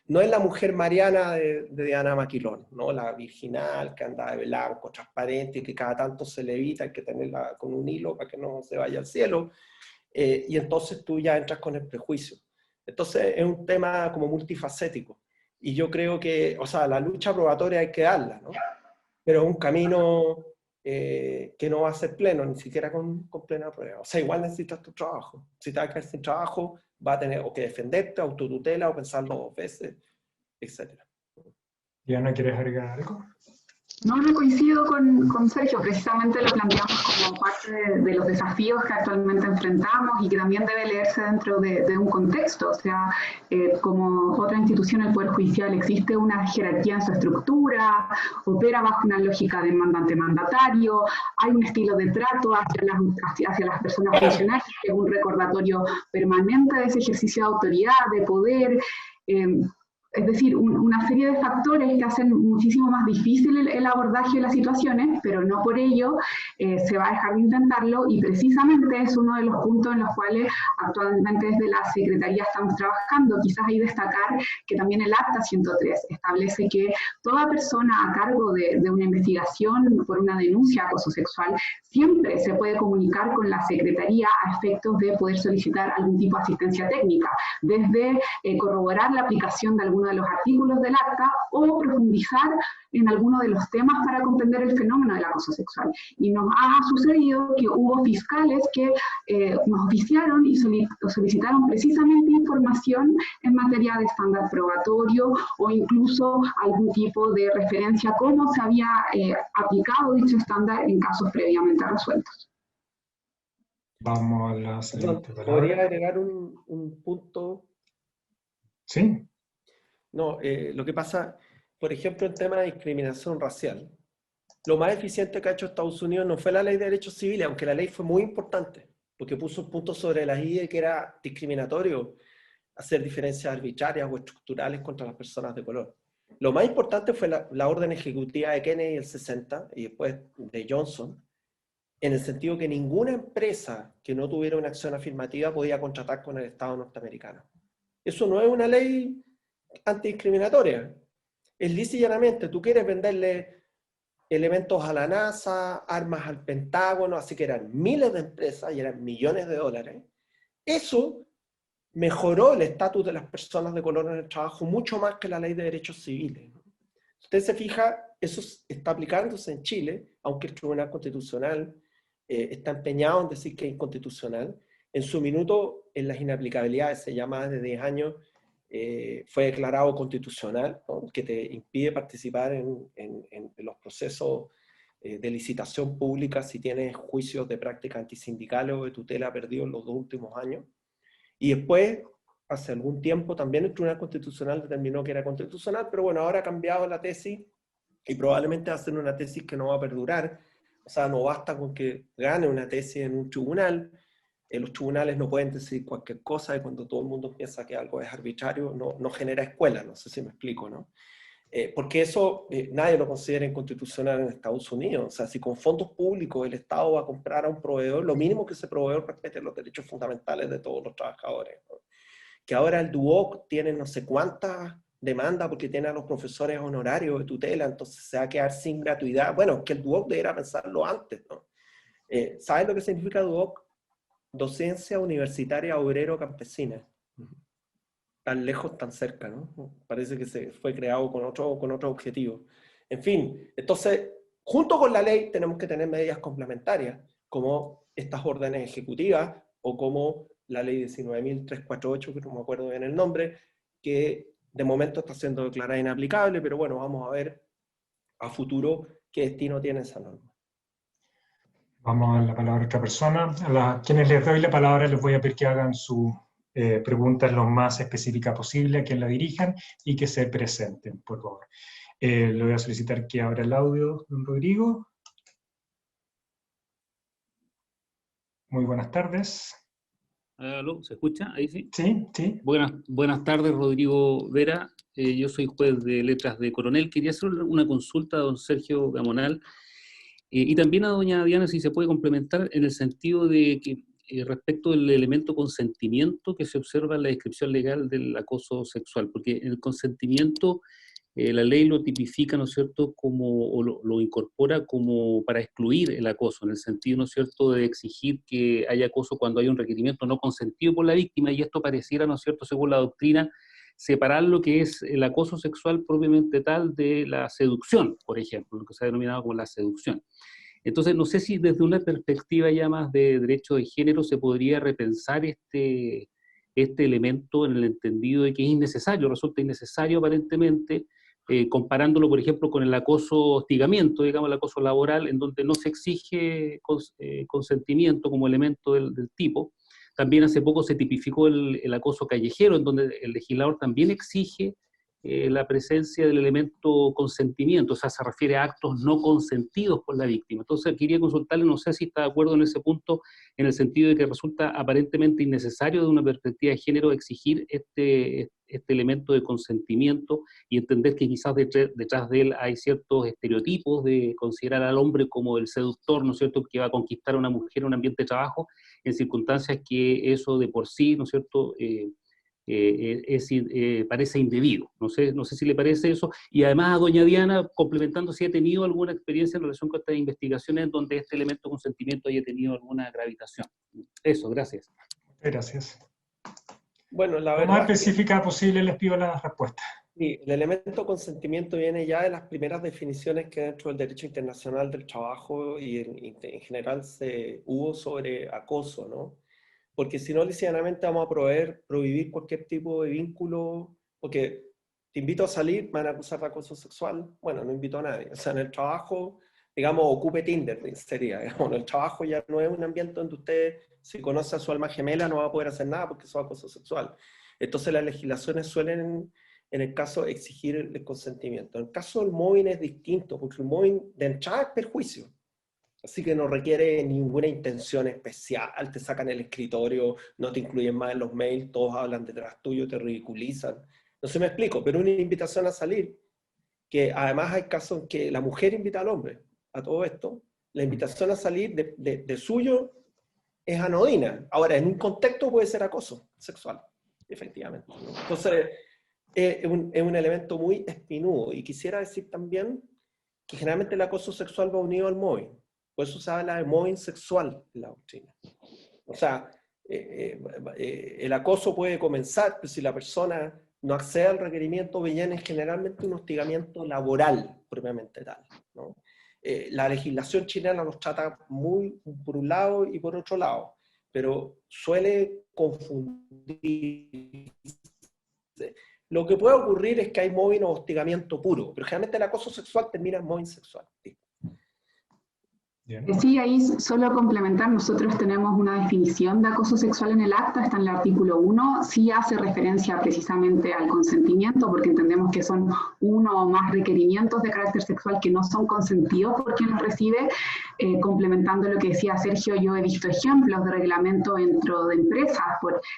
No es la mujer mariana de Diana Maquilón, ¿no? La virginal que anda de blanco, transparente, y que cada tanto se levita, hay que tenerla con un hilo para que no se vaya al cielo. Y entonces tú ya entras con el prejuicio. Entonces es un tema como multifacético. Y yo creo que, o sea, la lucha probatoria hay que darla, ¿no? Pero es un camino que no va a ser pleno, ni siquiera con plena prueba. O sea, igual necesitas tu trabajo. Si te vas a quedar sin trabajo, vas a tener o que defenderte, autotutela, o pensarlo 2 veces, etc. Diana, ¿quieres agregar algo? No coincido con Sergio, precisamente lo planteamos como parte de los desafíos que actualmente enfrentamos y que también debe leerse dentro de un contexto. O sea, como otra institución, el Poder Judicial, existe una jerarquía en su estructura, opera bajo una lógica de mandante-mandatario, hay un estilo de trato hacia las personas funcionarias, que es un recordatorio permanente de ese ejercicio de autoridad, de poder. Es decir, una serie de factores que hacen muchísimo más difícil el abordaje de las situaciones, pero no por ello se va a dejar de intentarlo, y precisamente es uno de los puntos en los cuales actualmente desde la Secretaría estamos trabajando. Quizás ahí destacar que también el Acta 103 establece que toda persona a cargo de una investigación por una denuncia de acoso sexual siempre se puede comunicar con la Secretaría a efectos de poder solicitar algún tipo de asistencia técnica, desde corroborar la aplicación de alguno de los artículos del acta o profundizar en alguno de los temas para comprender el fenómeno del acoso sexual. Y nos ha sucedido que hubo fiscales que nos oficiaron y solicitaron precisamente información en materia de estándar probatorio o incluso algún tipo de referencia a cómo se había aplicado dicho estándar en casos previamente resueltos. Vamos a la siguiente palabra. ¿Podría agregar un punto? Sí. No, lo que pasa, por ejemplo, en tema de discriminación racial, lo más eficiente que ha hecho Estados Unidos no fue la ley de derechos civiles, aunque la ley fue muy importante, porque puso un punto sobre las IE que era discriminatorio hacer diferencias arbitrarias o estructurales contra las personas de color. Lo más importante fue la orden ejecutiva de Kennedy el 60 y después de Johnson, en el sentido que ninguna empresa que no tuviera una acción afirmativa podía contratar con el Estado norteamericano. Eso no es una ley antidiscriminatoria. Es lisa y llanamente, tú quieres venderle elementos a la NASA, armas al Pentágono, así que eran miles de empresas y eran millones de dólares. Eso mejoró el estatus de las personas de color en el trabajo mucho más que la ley de derechos civiles. Usted se fija, eso está aplicándose en Chile, aunque el Tribunal Constitucional está empeñado en decir que es inconstitucional. En su minuto, en las inaplicabilidades, se llama de 10 años, fue declarado constitucional, ¿no? Que te impide participar en los procesos de licitación pública si tienes juicios de práctica antisindicales o de tutela perdidos en los 2 últimos años. Y después, hace algún tiempo, también el Tribunal Constitucional determinó que era constitucional, pero bueno, ahora ha cambiado la tesis y probablemente va a ser una tesis que no va a perdurar. O sea, no basta con que gane una tesis en un tribunal. Los tribunales no pueden decidir cualquier cosa, y cuando todo el mundo piensa que algo es arbitrario, no genera escuela. No sé si me explico, ¿no? Porque eso nadie lo considera inconstitucional en Estados Unidos. O sea, si con fondos públicos el Estado va a comprar a un proveedor, lo mínimo que ese proveedor respete los derechos fundamentales de todos los trabajadores, ¿no? Que ahora el DUOC tiene no sé cuántas demandas porque tiene a los profesores honorarios de tutela, entonces se va a quedar sin gratuidad. Bueno, que el DUOC debería pensarlo antes, ¿no? ¿Sabes lo que significa DUOC? Docencia Universitaria Obrero Campesina. Tan lejos, tan cerca, ¿no? Parece que se fue creado con otro objetivo. En fin, entonces, junto con la ley tenemos que tener medidas complementarias, como estas órdenes ejecutivas, o como la ley 19.348, que no me acuerdo bien el nombre, que de momento está siendo declarada inaplicable, pero bueno, vamos a ver a futuro qué destino tiene esa norma. Vamos a la palabra a otra persona. A quienes les doy la palabra les voy a pedir que hagan sus preguntas lo más específicas posible, a quien la dirijan y que se presenten, por favor. Le voy a solicitar que abra el audio, don Rodrigo. Muy buenas tardes. ¿Aló? ¿Se escucha? ¿Ahí sí? Sí, sí. Buenas tardes, Rodrigo Vera. Yo soy juez de letras de Coronel. Quería hacer una consulta a don Sergio Gamonal y también a doña Diana, si se puede complementar, en el sentido de que respecto del elemento consentimiento que se observa en la descripción legal del acoso sexual, porque en el consentimiento la ley lo tipifica, ¿no es cierto?, o lo incorpora como para excluir el acoso, en el sentido, ¿no es cierto?, de exigir que haya acoso cuando hay un requerimiento no consentido por la víctima, y esto pareciera, ¿no es cierto?, según la doctrina, separar lo que es el acoso sexual propiamente tal de la seducción, por ejemplo, lo que se ha denominado como la seducción. Entonces, no sé si desde una perspectiva ya más de derecho de género se podría repensar este elemento en el entendido de que es innecesario, resulta innecesario aparentemente, comparándolo, por ejemplo, con el acoso hostigamiento, digamos, el acoso laboral, en donde no se exige consentimiento como elemento del tipo. También hace poco se tipificó el acoso callejero, en donde el legislador también exige la presencia del elemento consentimiento, o sea, se refiere a actos no consentidos por la víctima. Entonces quería consultarle, no sé si está de acuerdo en ese punto, en el sentido de que resulta aparentemente innecesario de una perspectiva de género exigir este elemento de consentimiento y entender que quizás detrás de él hay ciertos estereotipos de considerar al hombre como el seductor, ¿no es cierto?, que va a conquistar a una mujer en un ambiente de trabajo, en circunstancias que eso de por sí, ¿no es cierto?, parece indebido. No sé si le parece eso. Y además a doña Diana, complementando si ha tenido alguna experiencia en relación con estas investigaciones en donde este elemento de consentimiento haya tenido alguna gravitación. Eso, gracias. Gracias. Bueno, la Lo verdad más específica posible les pido la respuesta. sí, el elemento consentimiento viene ya de las primeras definiciones que dentro del derecho internacional del trabajo y en general se hubo sobre acoso, ¿no? Porque si no, ligeramente vamos a prohibir cualquier tipo de vínculo, porque te invito a salir, me van a acusar de acoso sexual, bueno, no invito a nadie. O sea, en el trabajo, digamos, ocupe Tinder, sería, digamos, en el trabajo ya no es un ambiente donde usted, si conoce a su alma gemela, no va a poder hacer nada porque eso es acoso sexual. Entonces las legislaciones suelen, en el caso, exigir el consentimiento. En el caso del mobbing es distinto, porque el mobbing de entrada es perjuicio. Así que no requiere ninguna intención especial, te sacan el escritorio, no te incluyen más en los mails, todos hablan detrás tuyo, te ridiculizan. No sé, me explico, pero una invitación a salir, que además hay casos en que la mujer invita al hombre a todo esto, la invitación a salir de suyo es anodina. Ahora, en un contexto puede ser acoso sexual, efectivamente. Entonces, es un elemento muy espinudo. Y quisiera decir también que generalmente el acoso sexual va unido al mobbing. Por eso se habla de mobbing sexual en la doctrina. O sea, el acoso puede comenzar, pero si la persona no accede al requerimiento, viene generalmente un hostigamiento laboral, propiamente tal, ¿no? La legislación chilena los trata muy por un lado y por otro lado, pero suele confundirse. Lo que puede ocurrir es que hay mobbing o hostigamiento puro, pero generalmente el acoso sexual termina en mobbing sexual. Sí, ahí solo complementar, nosotros tenemos una definición de acoso sexual en el acta, está en el artículo 1, sí hace referencia precisamente al consentimiento, porque entendemos que son uno o más requerimientos de carácter sexual que no son consentidos por quien los recibe. Complementando lo que decía Sergio, yo he visto ejemplos de reglamento dentro de empresas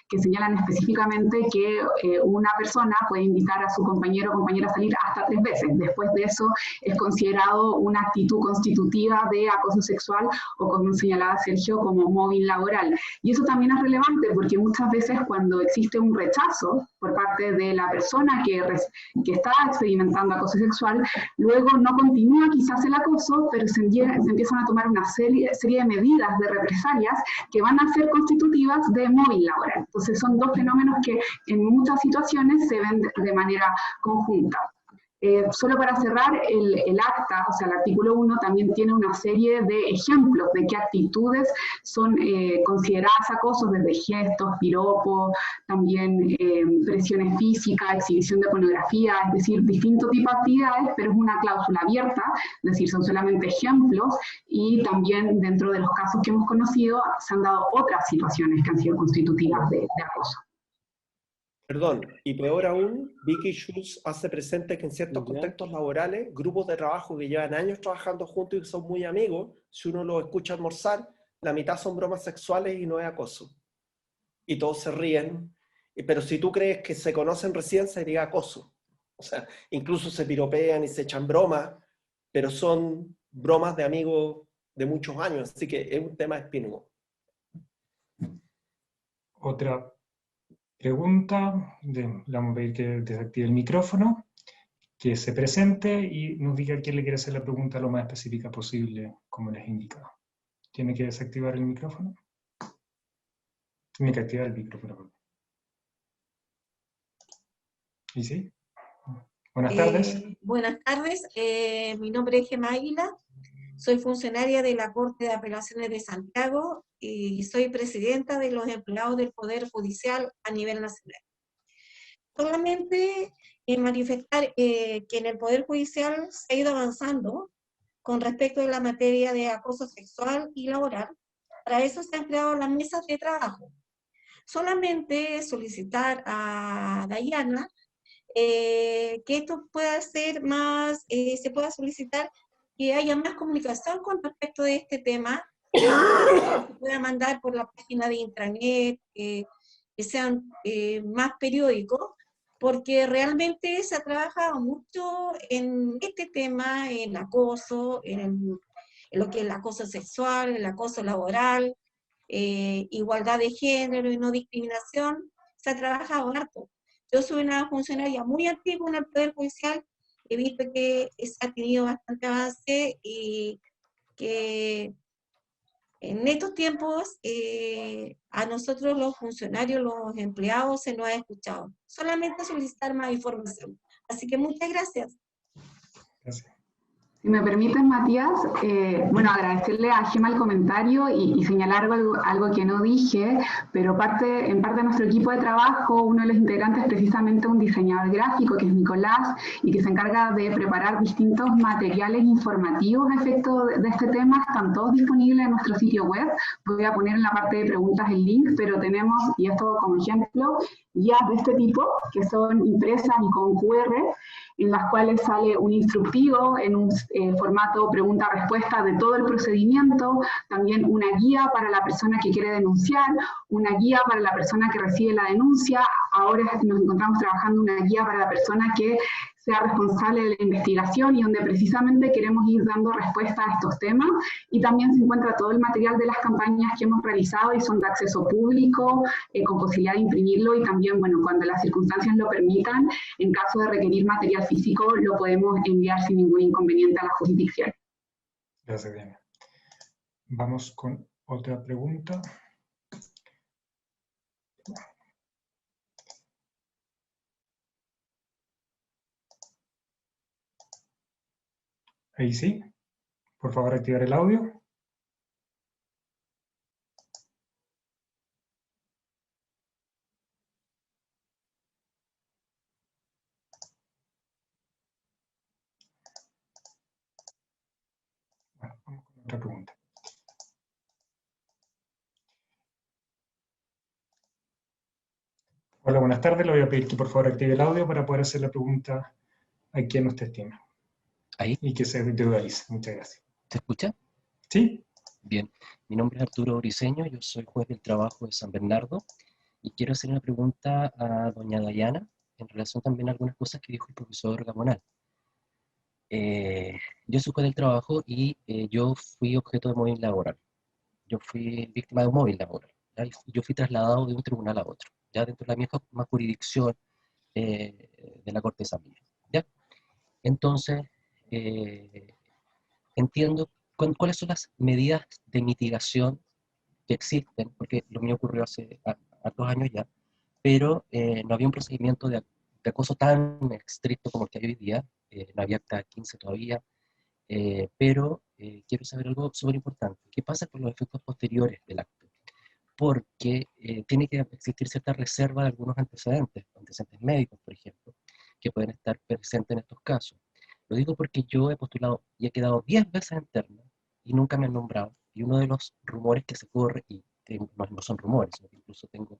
que señalan específicamente que una persona puede invitar a su compañero o compañera a salir hasta 3 veces. Después de eso es considerado una actitud constitutiva de acoso sexual o, como señalaba Sergio, como mobbing laboral. Y eso también es relevante porque muchas veces cuando existe un rechazo por parte de la persona que está experimentando acoso sexual, luego no continúa quizás el acoso, pero se empiezan a tomar una serie de medidas de represalias que van a ser constitutivas de mobbing laboral. Entonces son dos fenómenos que en muchas situaciones se ven de manera conjunta. Solo para cerrar, el acta, o sea, el artículo 1 también tiene una serie de ejemplos de qué actitudes son consideradas acosos, desde gestos, piropos, también presiones físicas, exhibición de pornografía, es decir, distintos tipos de actividades, pero es una cláusula abierta, es decir, son solamente ejemplos, y también dentro de los casos que hemos conocido se han dado otras situaciones que han sido constitutivas de acoso. Perdón, y peor aún, Vicky Schultz hace presente que en ciertos contextos laborales, grupos de trabajo que llevan años trabajando juntos y que son muy amigos, si uno los escucha almorzar, la mitad son bromas sexuales y no es acoso. Y todos se ríen, pero si tú crees que se conocen recién, sería acoso. O sea, incluso se piropean y se echan bromas, pero son bromas de amigos de muchos años, así que es un tema espinudo. Otra pregunta, le vamos a pedir que desactive el micrófono, que se presente y nos diga quién le quiere hacer la pregunta lo más específica posible, como les he indicado. ¿Tiene que desactivar el micrófono? Tiene que activar el micrófono. ¿Y sí? Buenas tardes. Buenas tardes, mi nombre es Gemma Águila, soy funcionaria de la Corte de Apelaciones de Santiago y soy presidenta de los empleados del Poder Judicial a nivel nacional. Solamente manifestar que en el Poder Judicial se ha ido avanzando con respecto a la materia de acoso sexual y laboral. Para eso se han creado las mesas de trabajo. Solamente solicitar a Dayana que esto pueda ser más, se pueda solicitar que haya más comunicación con respecto de este tema, que se pueda mandar por la página de intranet, que sean más periódicos, porque realmente se ha trabajado mucho en este tema, en acoso, en lo que es el acoso sexual, el acoso laboral, igualdad de género y no discriminación, se ha trabajado harto. Yo soy una funcionaria muy antigua en el Poder Judicial, he visto que se ha tenido bastante avance y que en estos tiempos a nosotros los funcionarios, los empleados, se nos ha escuchado. Solamente solicitar más información. Así que muchas gracias. Gracias. Si me permiten, Matías, bueno, agradecerle a Gema el comentario y señalar algo que no dije, pero en parte de nuestro equipo de trabajo, uno de los integrantes es precisamente un diseñador gráfico, que es Nicolás, y que se encarga de preparar distintos materiales informativos a efecto de este tema. Están todos disponibles en nuestro sitio web. Voy a poner en la parte de preguntas el link, pero tenemos, y esto como ejemplo, guías de este tipo, que son impresas y con QR, en las cuales sale un instructivo en un formato pregunta-respuesta de todo el procedimiento, también una guía para la persona que quiere denunciar, una guía para la persona que recibe la denuncia. Ahora nos encontramos trabajando una guía para la persona que sea responsable de la investigación y donde precisamente queremos ir dando respuesta a estos temas. Y también se encuentra todo el material de las campañas que hemos realizado y son de acceso público, con posibilidad de imprimirlo, y también, bueno, cuando las circunstancias lo permitan, en caso de requerir material físico, lo podemos enviar sin ningún inconveniente a la jurisdicción. Gracias, Diana. Vamos con otra pregunta. Ahí sí. Por favor, activar el audio. Bueno, vamos con otra pregunta. Hola, buenas tardes. Le voy a pedir que por favor active el audio para poder hacer la pregunta a quien usted estima. Ahí. Y que se individualice. Muchas gracias. ¿Se escucha? ¿Sí? Bien. Mi nombre es Arturo Briceño, yo soy juez del trabajo de San Bernardo y quiero hacer una pregunta a doña Dayana en relación también a algunas cosas que dijo el profesor Gamonal. Yo soy juez del trabajo y yo fui objeto de móvil laboral. Yo fui víctima de un móvil laboral. ¿Ya? Yo fui trasladado de un tribunal a otro, ya dentro de la misma jurisdicción de la Corte de San Miguel. ¿Ya? Entonces, entiendo cuáles son las medidas de mitigación que existen, porque lo mío ocurrió hace 2 años ya, pero no había un procedimiento de acoso tan estricto como el que hay hoy día, no había acta 15 todavía, pero quiero saber algo súper importante. ¿Qué pasa con los efectos posteriores del acto? Porque tiene que existir cierta reserva de algunos antecedentes médicos, por ejemplo, que pueden estar presentes en estos casos. Lo digo porque yo he postulado y he quedado 10 veces en terna y nunca me han nombrado. Y uno de los rumores que se corre, y que no son rumores, sino que incluso tengo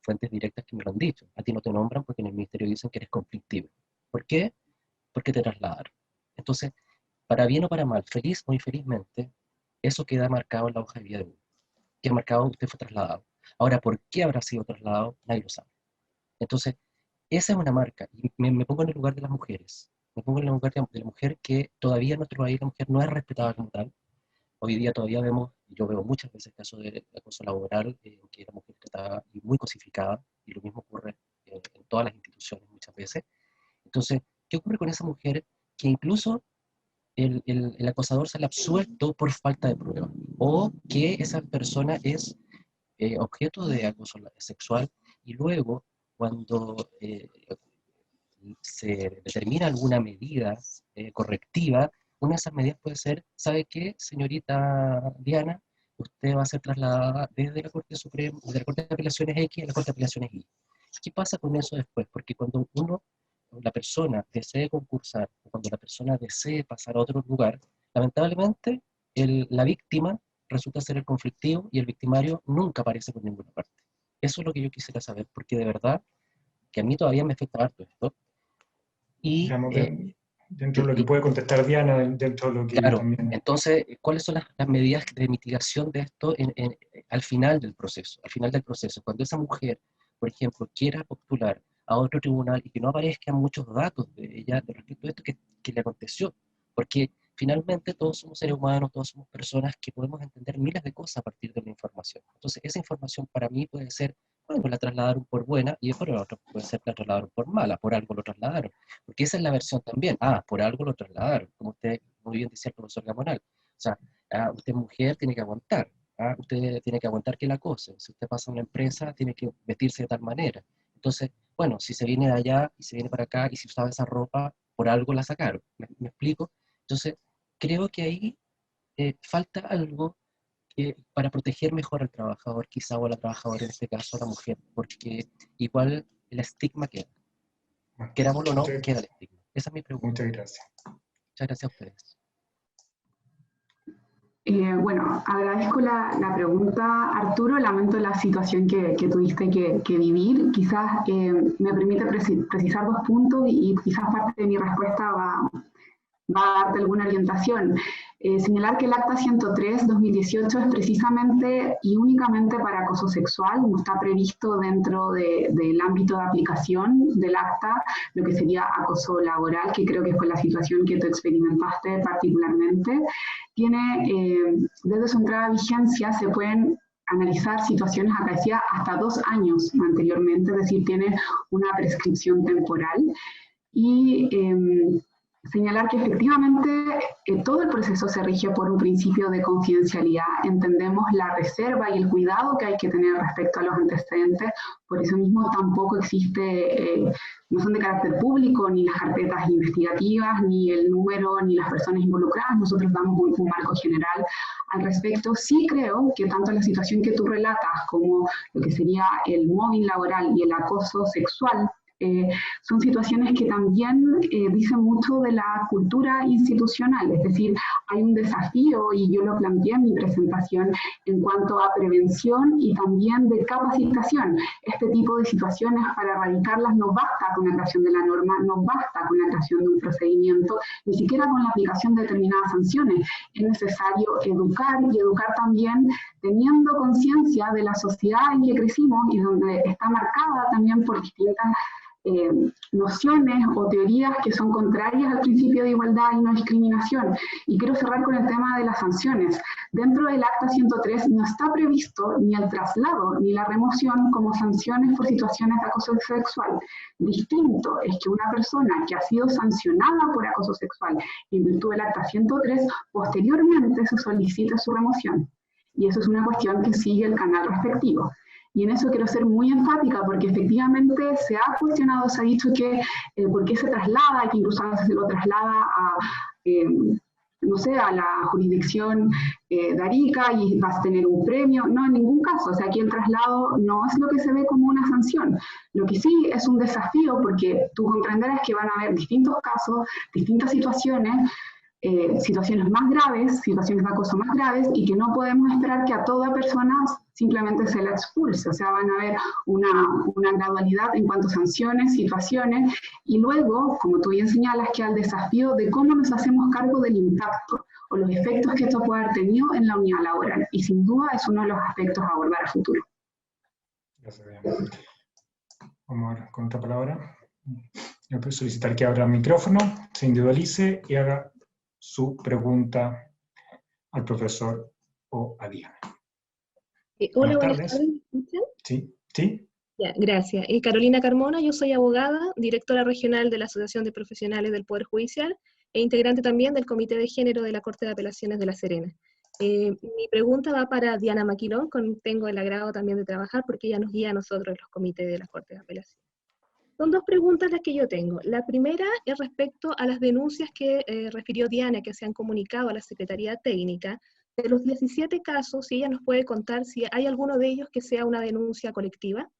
fuentes directas que me lo han dicho, a ti no te nombran porque en el ministerio dicen que eres conflictivo. ¿Por qué? Porque te trasladaron. Entonces, para bien o para mal, feliz o infelizmente, eso queda marcado en la hoja de vida de uno. Queda marcado, usted fue trasladado. Ahora, ¿por qué habrá sido trasladado? Nadie lo sabe. Entonces, esa es una marca. Y me pongo en el lugar de las mujeres. Me pongo en el lugar de la mujer que todavía en nuestro país la mujer no es respetada como tal. Hoy día todavía vemos, yo veo muchas veces casos de acoso laboral, que la mujer tratada y muy cosificada, y lo mismo ocurre en todas las instituciones muchas veces. Entonces, ¿qué ocurre con esa mujer que incluso el acosador sale absuelto por falta de prueba? O que esa persona es objeto de acoso sexual y luego, cuando se determina alguna medida correctiva, una de esas medidas puede ser, ¿sabe qué, señorita Diana? Usted va a ser trasladada desde la Corte Suprema, desde la Corte de Apelaciones X a la Corte de Apelaciones Y. ¿Qué pasa con eso después? Porque cuando la persona desee concursar, o cuando la persona desee pasar a otro lugar, lamentablemente la víctima resulta ser el conflictivo y el victimario nunca aparece por ninguna parte. Eso es lo que yo quisiera saber, porque de verdad que a mí todavía me afecta harto esto, Y, digamos, dentro de lo que puede contestar Diana, dentro de lo que claro, también... entonces, ¿cuáles son las medidas de mitigación de esto al final del proceso? Al final del proceso, cuando esa mujer, por ejemplo, quiera postular a otro tribunal y que no aparezcan muchos datos de ella respecto a esto que le aconteció, porque finalmente todos somos seres humanos, todos somos personas que podemos entender miles de cosas a partir de la información. Entonces, esa información para mí puede ser, bueno, la trasladaron por buena y por otra puede ser la trasladaron por mala, por algo lo trasladaron. Porque esa es la versión también. Por algo lo trasladaron, como usted muy bien decía el profesor Gamonal. O sea, usted mujer tiene que aguantar. Usted tiene que aguantar que la acosen. Si usted pasa a una empresa, tiene que vestirse de tal manera. Entonces, bueno, si se viene de allá y se viene para acá y si usaba esa ropa, por algo la sacaron. ¿Me explico? Entonces, creo que ahí falta algo para proteger mejor al trabajador, quizá, o a la trabajadora, en este caso a la mujer, porque igual el estigma queda. Querámoslo o no, queda el estigma. Esa es mi pregunta. Muchas gracias. Muchas gracias a ustedes. Bueno, agradezco la pregunta, Arturo. Lamento la situación que tuviste que vivir. Quizás me permite precisar 2 puntos y quizás parte de mi respuesta va a darte alguna orientación. Señalar que el Acta 103/2018 es precisamente y únicamente para acoso sexual, no está previsto dentro del ámbito de aplicación del Acta lo que sería acoso laboral, que creo que fue la situación que tú experimentaste particularmente. Desde su entrada a vigencia se pueden analizar situaciones acaecidas hasta 2 años anteriormente, es decir, tiene una prescripción temporal. Y señalar que efectivamente todo el proceso se rige por un principio de confidencialidad. Entendemos la reserva y el cuidado que hay que tener respecto a los antecedentes, por eso mismo tampoco existe, no son de carácter público ni las carpetas investigativas, ni el número, ni las personas involucradas. Nosotros damos un marco general al respecto. Sí creo que tanto la situación que tú relatas como lo que sería el mobbing laboral y el acoso sexual son situaciones que también dicen mucho de la cultura institucional, es decir, hay un desafío, y yo lo planteé en mi presentación, en cuanto a prevención y también de capacitación. Este tipo de situaciones, para erradicarlas, no basta con la creación de la norma, no basta con la creación de un procedimiento, ni siquiera con la aplicación de determinadas sanciones. Es necesario educar, y educar también teniendo conciencia de la sociedad en que crecimos y donde está marcada también por distintas nociones o teorías que son contrarias al principio de igualdad y no discriminación. Y quiero cerrar con el tema de las sanciones. Dentro del Acta 103 no está previsto ni el traslado ni la remoción como sanciones por situaciones de acoso sexual. Distinto es que una persona que ha sido sancionada por acoso sexual en virtud del Acta 103, posteriormente se solicita su remoción. Y eso es una cuestión que sigue el canal respectivo. Y en eso quiero ser muy enfática, porque efectivamente se ha cuestionado, se ha dicho que por qué se traslada, que incluso a veces se lo traslada a, no sé, a la jurisdicción de Arica y vas a tener un premio. No, en ningún caso. O sea, aquí el traslado no es lo que se ve como una sanción. Lo que sí es un desafío, porque tú comprenderás que van a haber distintos casos, distintas situaciones, situaciones más graves, situaciones de acoso más graves, y que no podemos esperar que a toda persona simplemente se la expulse. O sea, van a haber una gradualidad en cuanto a sanciones, situaciones, y luego, como tú bien señalas, que al desafío de cómo nos hacemos cargo del impacto o los efectos que esto puede haber tenido en la unidad laboral. Y sin duda es uno de los aspectos a abordar a futuro. Gracias, Diana. Vamos a ver con otra palabra. Yo puedo solicitar que abra el micrófono, se individualice y haga su pregunta al profesor o a Diana. Hola, buenas tardes. tardes. Sí, sí. Ya, gracias. Carolina Carmona, yo soy abogada, directora regional de la Asociación de Profesionales del Poder Judicial e integrante también del Comité de Género de la Corte de Apelaciones de La Serena. Mi pregunta va para Diana Maquilón, con quien tengo el agrado también de trabajar porque ella nos guía a nosotros los comités de la Corte de Apelaciones. Son 2 preguntas las que yo tengo. La primera es respecto a las denuncias que refirió Diana, que se han comunicado a la Secretaría Técnica. De los 17 casos, si ella nos puede contar si hay alguno de ellos que sea una denuncia colectiva.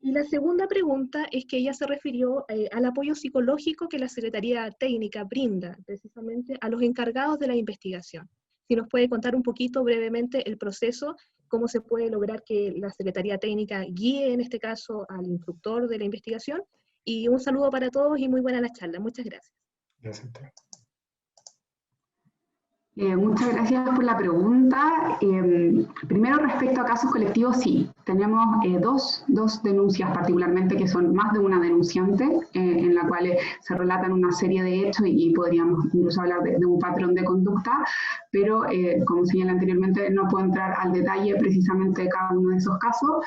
Y la segunda pregunta es que ella se refirió al apoyo psicológico que la Secretaría Técnica brinda precisamente a los encargados de la investigación. Si nos puede contar un poquito brevemente el proceso, cómo se puede lograr que la Secretaría Técnica guíe en este caso al instructor de la investigación, Y un saludo para todos y muy buena la charla. Muchas gracias. Gracias a usted. Muchas gracias por la pregunta. Primero, respecto a casos colectivos, sí, tenemos dos denuncias particularmente, que son más de una denunciante, en la cual se relatan una serie de hechos y podríamos incluso hablar de un patrón de conducta, pero como señalé anteriormente, no puedo entrar al detalle precisamente de cada uno de esos casos.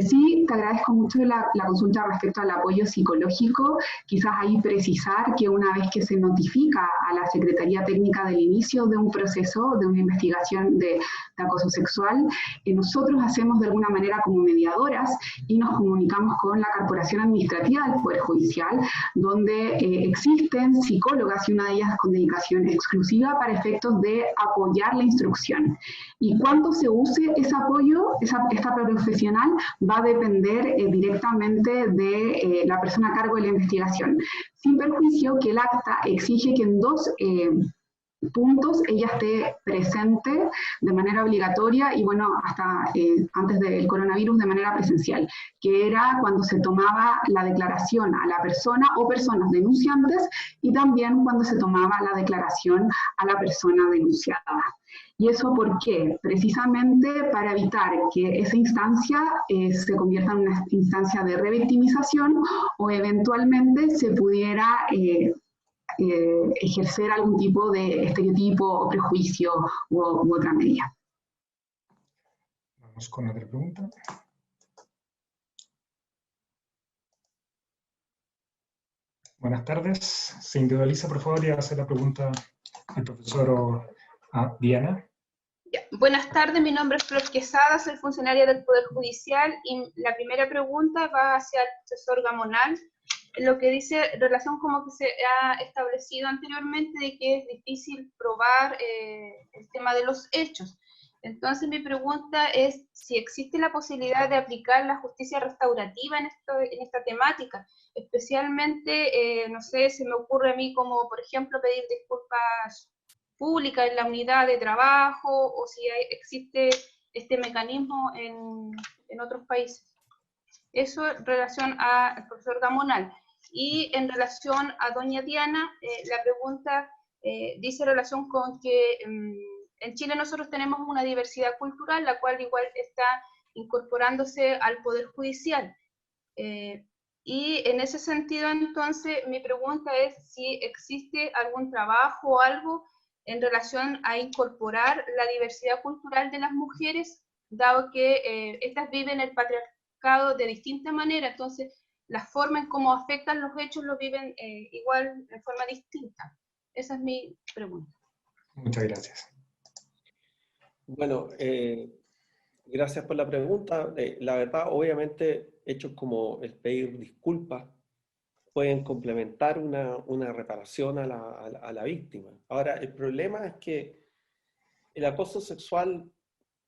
Sí, te agradezco mucho la consulta respecto al apoyo psicológico. Quizás ahí precisar que una vez que se notifica a la Secretaría Técnica del inicio de un proceso, de una investigación de acoso sexual, nosotros hacemos de alguna manera como mediadoras y nos comunicamos con la Corporación Administrativa del Poder Judicial, donde existen psicólogas y una de ellas con dedicación exclusiva para efectos de apoyar la instrucción. Y cuando se use ese apoyo, esta profesional va a depender directamente de la persona a cargo de la investigación, sin perjuicio que el acta exige que en dos puntos ella esté presente de manera obligatoria y bueno, hasta antes del coronavirus de manera presencial, que era cuando se tomaba la declaración a la persona o personas denunciantes y también cuando se tomaba la declaración a la persona denunciada. ¿Y eso por qué? Precisamente para evitar que esa instancia se convierta en una instancia de revictimización o eventualmente se pudiera ejercer algún tipo de estereotipo o prejuicio u otra medida. Vamos con otra pregunta. Buenas tardes. Se individualiza, por favor, y hace la pregunta al profesor Diana. Buenas tardes, mi nombre es Flor Quesada, soy funcionaria del Poder Judicial y la primera pregunta va hacia el profesor Gamonal. Lo que dice, en relación como que se ha establecido anteriormente de que es difícil probar el tema de los hechos. Entonces mi pregunta es si existe la posibilidad de aplicar la justicia restaurativa en esta temática, especialmente, no sé, se me ocurre a mí como, por ejemplo, pedir disculpas públicas en la unidad de trabajo, o si existe este mecanismo en otros países. Eso en relación al profesor Gamonal. Y en relación a doña Diana, la pregunta dice en relación con que en Chile nosotros tenemos una diversidad cultural, la cual igual está incorporándose al Poder Judicial. Y en ese sentido, entonces, mi pregunta es si existe algún trabajo o algo en relación a incorporar la diversidad cultural de las mujeres, dado que estas viven el patriarcado de distinta manera, entonces la forma en cómo afectan los hechos lo viven igual, de forma distinta. Esa es mi pregunta. Muchas gracias. Bueno, gracias por la pregunta. La verdad, obviamente, hechos como el pedir disculpas pueden complementar una reparación a la víctima. Ahora, el problema es que el acoso sexual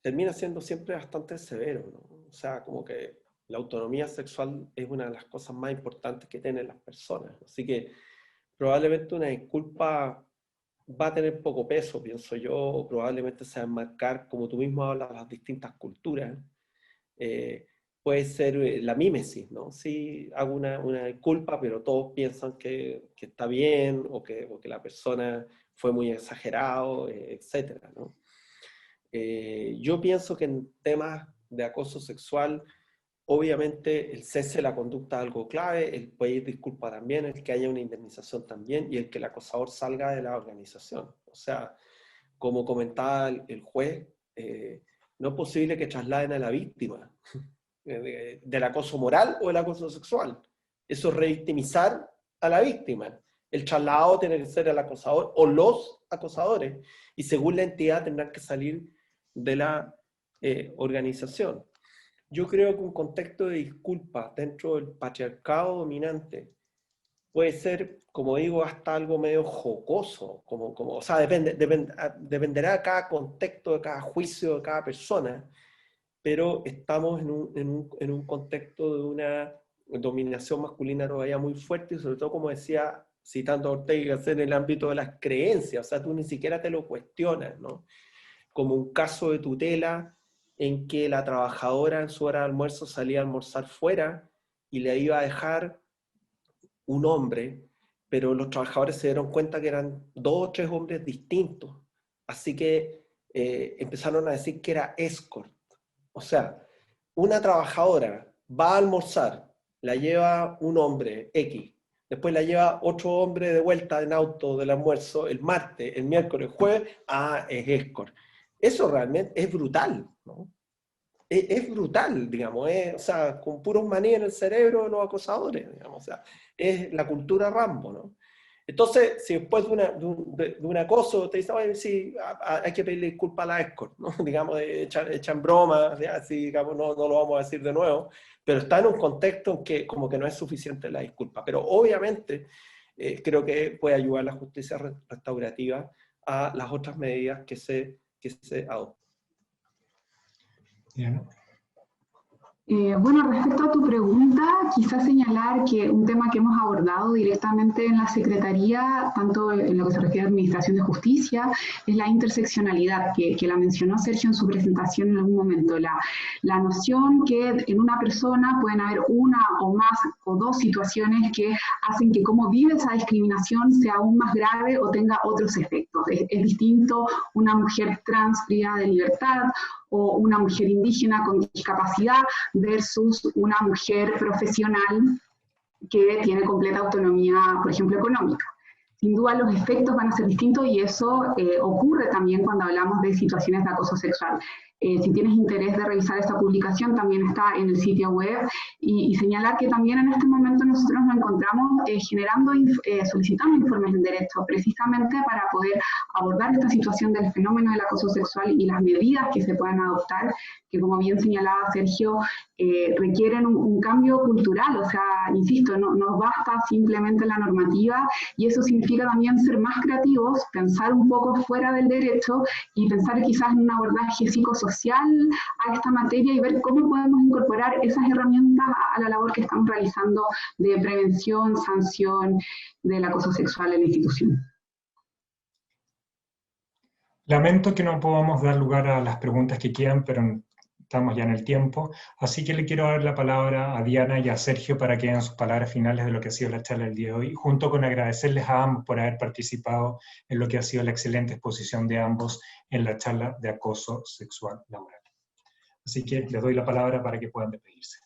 termina siendo siempre bastante severo, ¿no? O sea, como que la autonomía sexual es una de las cosas más importantes que tienen las personas. Así que probablemente una disculpa va a tener poco peso, pienso yo, o probablemente se va a enmarcar, como tú mismo hablas, las distintas culturas. Puede ser la mímesis, ¿no? Sí, hago una disculpa, pero todos piensan que está bien, o que la persona fue muy exagerado, etcétera, ¿no? Yo pienso que en temas de acoso sexual, obviamente el cese de la conducta es algo clave, el pedir disculpa también, el que haya una indemnización también, y el que el acosador salga de la organización. O sea, como comentaba el juez, no es posible que trasladen a la víctima del acoso moral o del acoso sexual. Eso es revictimizar a la víctima. El trasladado tiene que ser el acosador o los acosadores, y según la entidad tendrán que salir de la organización. Yo creo que un contexto de disculpas dentro del patriarcado dominante puede ser, como digo, hasta algo medio jocoso, o sea, dependerá de cada contexto, de cada juicio, de cada persona, pero estamos en un contexto de una dominación masculina todavía muy fuerte, y sobre todo, como decía, citando a Ortega, en el ámbito de las creencias, o sea, tú ni siquiera te lo cuestionas, ¿no? Como un caso de tutela en que la trabajadora en su hora de almuerzo salía a almorzar fuera y le iba a dejar un hombre, pero los trabajadores se dieron cuenta que eran 2 o 3 hombres distintos. Así que empezaron a decir que era escort. O sea, una trabajadora va a almorzar, la lleva un hombre X, después la lleva otro hombre de vuelta en auto del almuerzo el martes, el miércoles, el jueves, es escort. Eso realmente es brutal, ¿no? Es brutal, digamos, o sea, con puros maní en el cerebro de los acosadores, digamos, o sea, es la cultura Rambo, ¿no? Entonces, si después de un acoso te dicen, oye, sí, hay que pedirle disculpas a la escort, ¿no? Digamos, echan bromas, así, digamos, no lo vamos a decir de nuevo, pero está en un contexto en que como que no es suficiente la disculpa. Pero obviamente creo que puede ayudar la justicia restaurativa a las otras medidas que se adoptan. Bien. Bueno, respecto a tu pregunta, quizás señalar que un tema que hemos abordado directamente en la Secretaría, tanto en lo que se refiere a Administración de Justicia, es la interseccionalidad, que la mencionó Sergio en su presentación en algún momento. La noción que en una persona pueden haber una o más o 2 situaciones que hacen que cómo vive esa discriminación sea aún más grave o tenga otros efectos. Es distinto una mujer trans privada de libertad o una mujer indígena con discapacidad versus una mujer profesional que tiene completa autonomía, por ejemplo, económica. Sin duda los efectos van a ser distintos y eso ocurre también cuando hablamos de situaciones de acoso sexual. Si tienes interés de revisar esta publicación, también está en el sitio web y señalar que también en este momento nosotros nos encontramos solicitando informes en derecho precisamente para poder abordar esta situación del fenómeno del acoso sexual y las medidas que se puedan adoptar, que como bien señalaba Sergio, requieren un cambio cultural, o sea, insisto, no basta simplemente la normativa y eso significa también ser más creativos, pensar un poco fuera del derecho y pensar quizás en un abordaje psicosocial a esta materia y ver cómo podemos incorporar esas herramientas a la labor que estamos realizando de prevención, sanción del acoso sexual en la institución. Lamento que no podamos dar lugar a las preguntas que quedan, pero estamos ya en el tiempo, así que le quiero dar la palabra a Diana y a Sergio para que den sus palabras finales de lo que ha sido la charla del día de hoy, junto con agradecerles a ambos por haber participado en lo que ha sido la excelente exposición de ambos en la charla de acoso sexual laboral. Así que les doy la palabra para que puedan despedirse.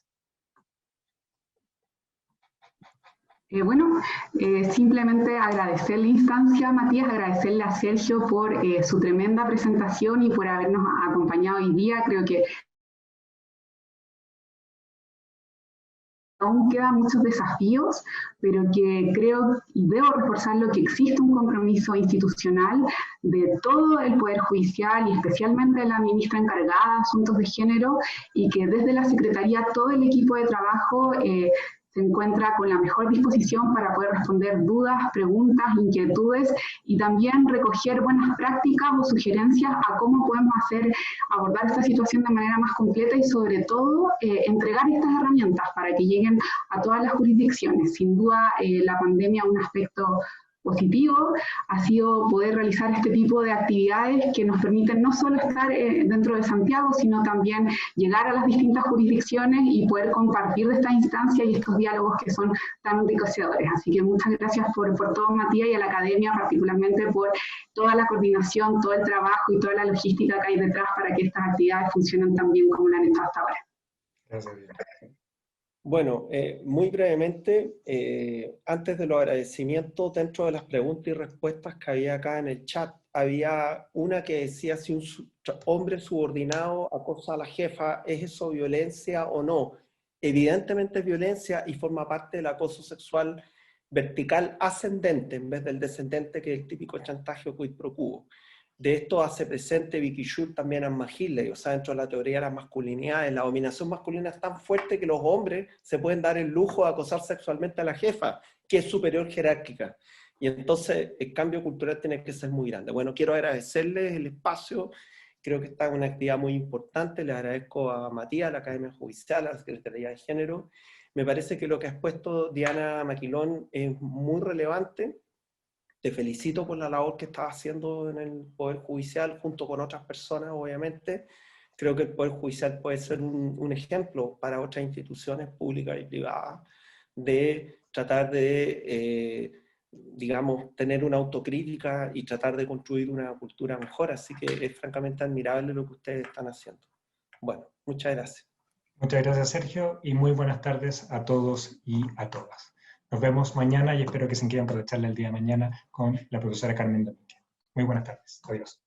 Simplemente agradecer la instancia, Matías, agradecerle a Sergio por su tremenda presentación y por habernos acompañado hoy día. Creo que aún quedan muchos desafíos, pero que creo y debo reforzarlo que existe un compromiso institucional de todo el Poder Judicial y especialmente de la ministra encargada de Asuntos de Género y que desde la Secretaría todo el equipo de trabajo se encuentra con la mejor disposición para poder responder dudas, preguntas, inquietudes y también recoger buenas prácticas o sugerencias a cómo podemos abordar esta situación de manera más completa y sobre todo entregar estas herramientas para que lleguen a todas las jurisdicciones. Sin duda la pandemia es un aspecto positivo ha sido poder realizar este tipo de actividades que nos permiten no solo estar dentro de Santiago, sino también llegar a las distintas jurisdicciones y poder compartir de esta instancia y estos diálogos que son tan enriquecedores. Así que muchas gracias por todo, Matías, y a la Academia particularmente por toda la coordinación, todo el trabajo y toda la logística que hay detrás para que estas actividades funcionen tan bien como lo han hecho hasta ahora. Gracias. Bueno, muy brevemente, antes de los agradecimientos, dentro de las preguntas y respuestas que había acá en el chat, había una que decía si un hombre subordinado acosa a la jefa, ¿es eso violencia o no? Evidentemente es violencia y forma parte del acoso sexual vertical ascendente en vez del descendente, que es el típico chantaje o quid pro quo. De esto hace presente Vicky Schultz también en Magilley, o sea, dentro de la teoría de las masculinidades, la dominación masculina es tan fuerte que los hombres se pueden dar el lujo de acosar sexualmente a la jefa, que es superior jerárquica. Y entonces el cambio cultural tiene que ser muy grande. Bueno, quiero agradecerles el espacio, creo que está en una actividad muy importante, le agradezco a Matías, a la Academia Judicial, a la Secretaría de Género. Me parece que lo que ha expuesto Diana Maquilón es muy relevante. Te felicito por la labor que estás haciendo en el Poder Judicial junto con otras personas, obviamente. Creo que el Poder Judicial puede ser un ejemplo para otras instituciones públicas y privadas de tratar de, digamos, tener una autocrítica y tratar de construir una cultura mejor. Así que es francamente admirable lo que ustedes están haciendo. Bueno, muchas gracias. Muchas gracias, Sergio, y muy buenas tardes a todos y a todas. Nos vemos mañana y espero que se quieran aprovecharle el día de mañana con la profesora Carmen Domínguez. Muy buenas tardes. Adiós.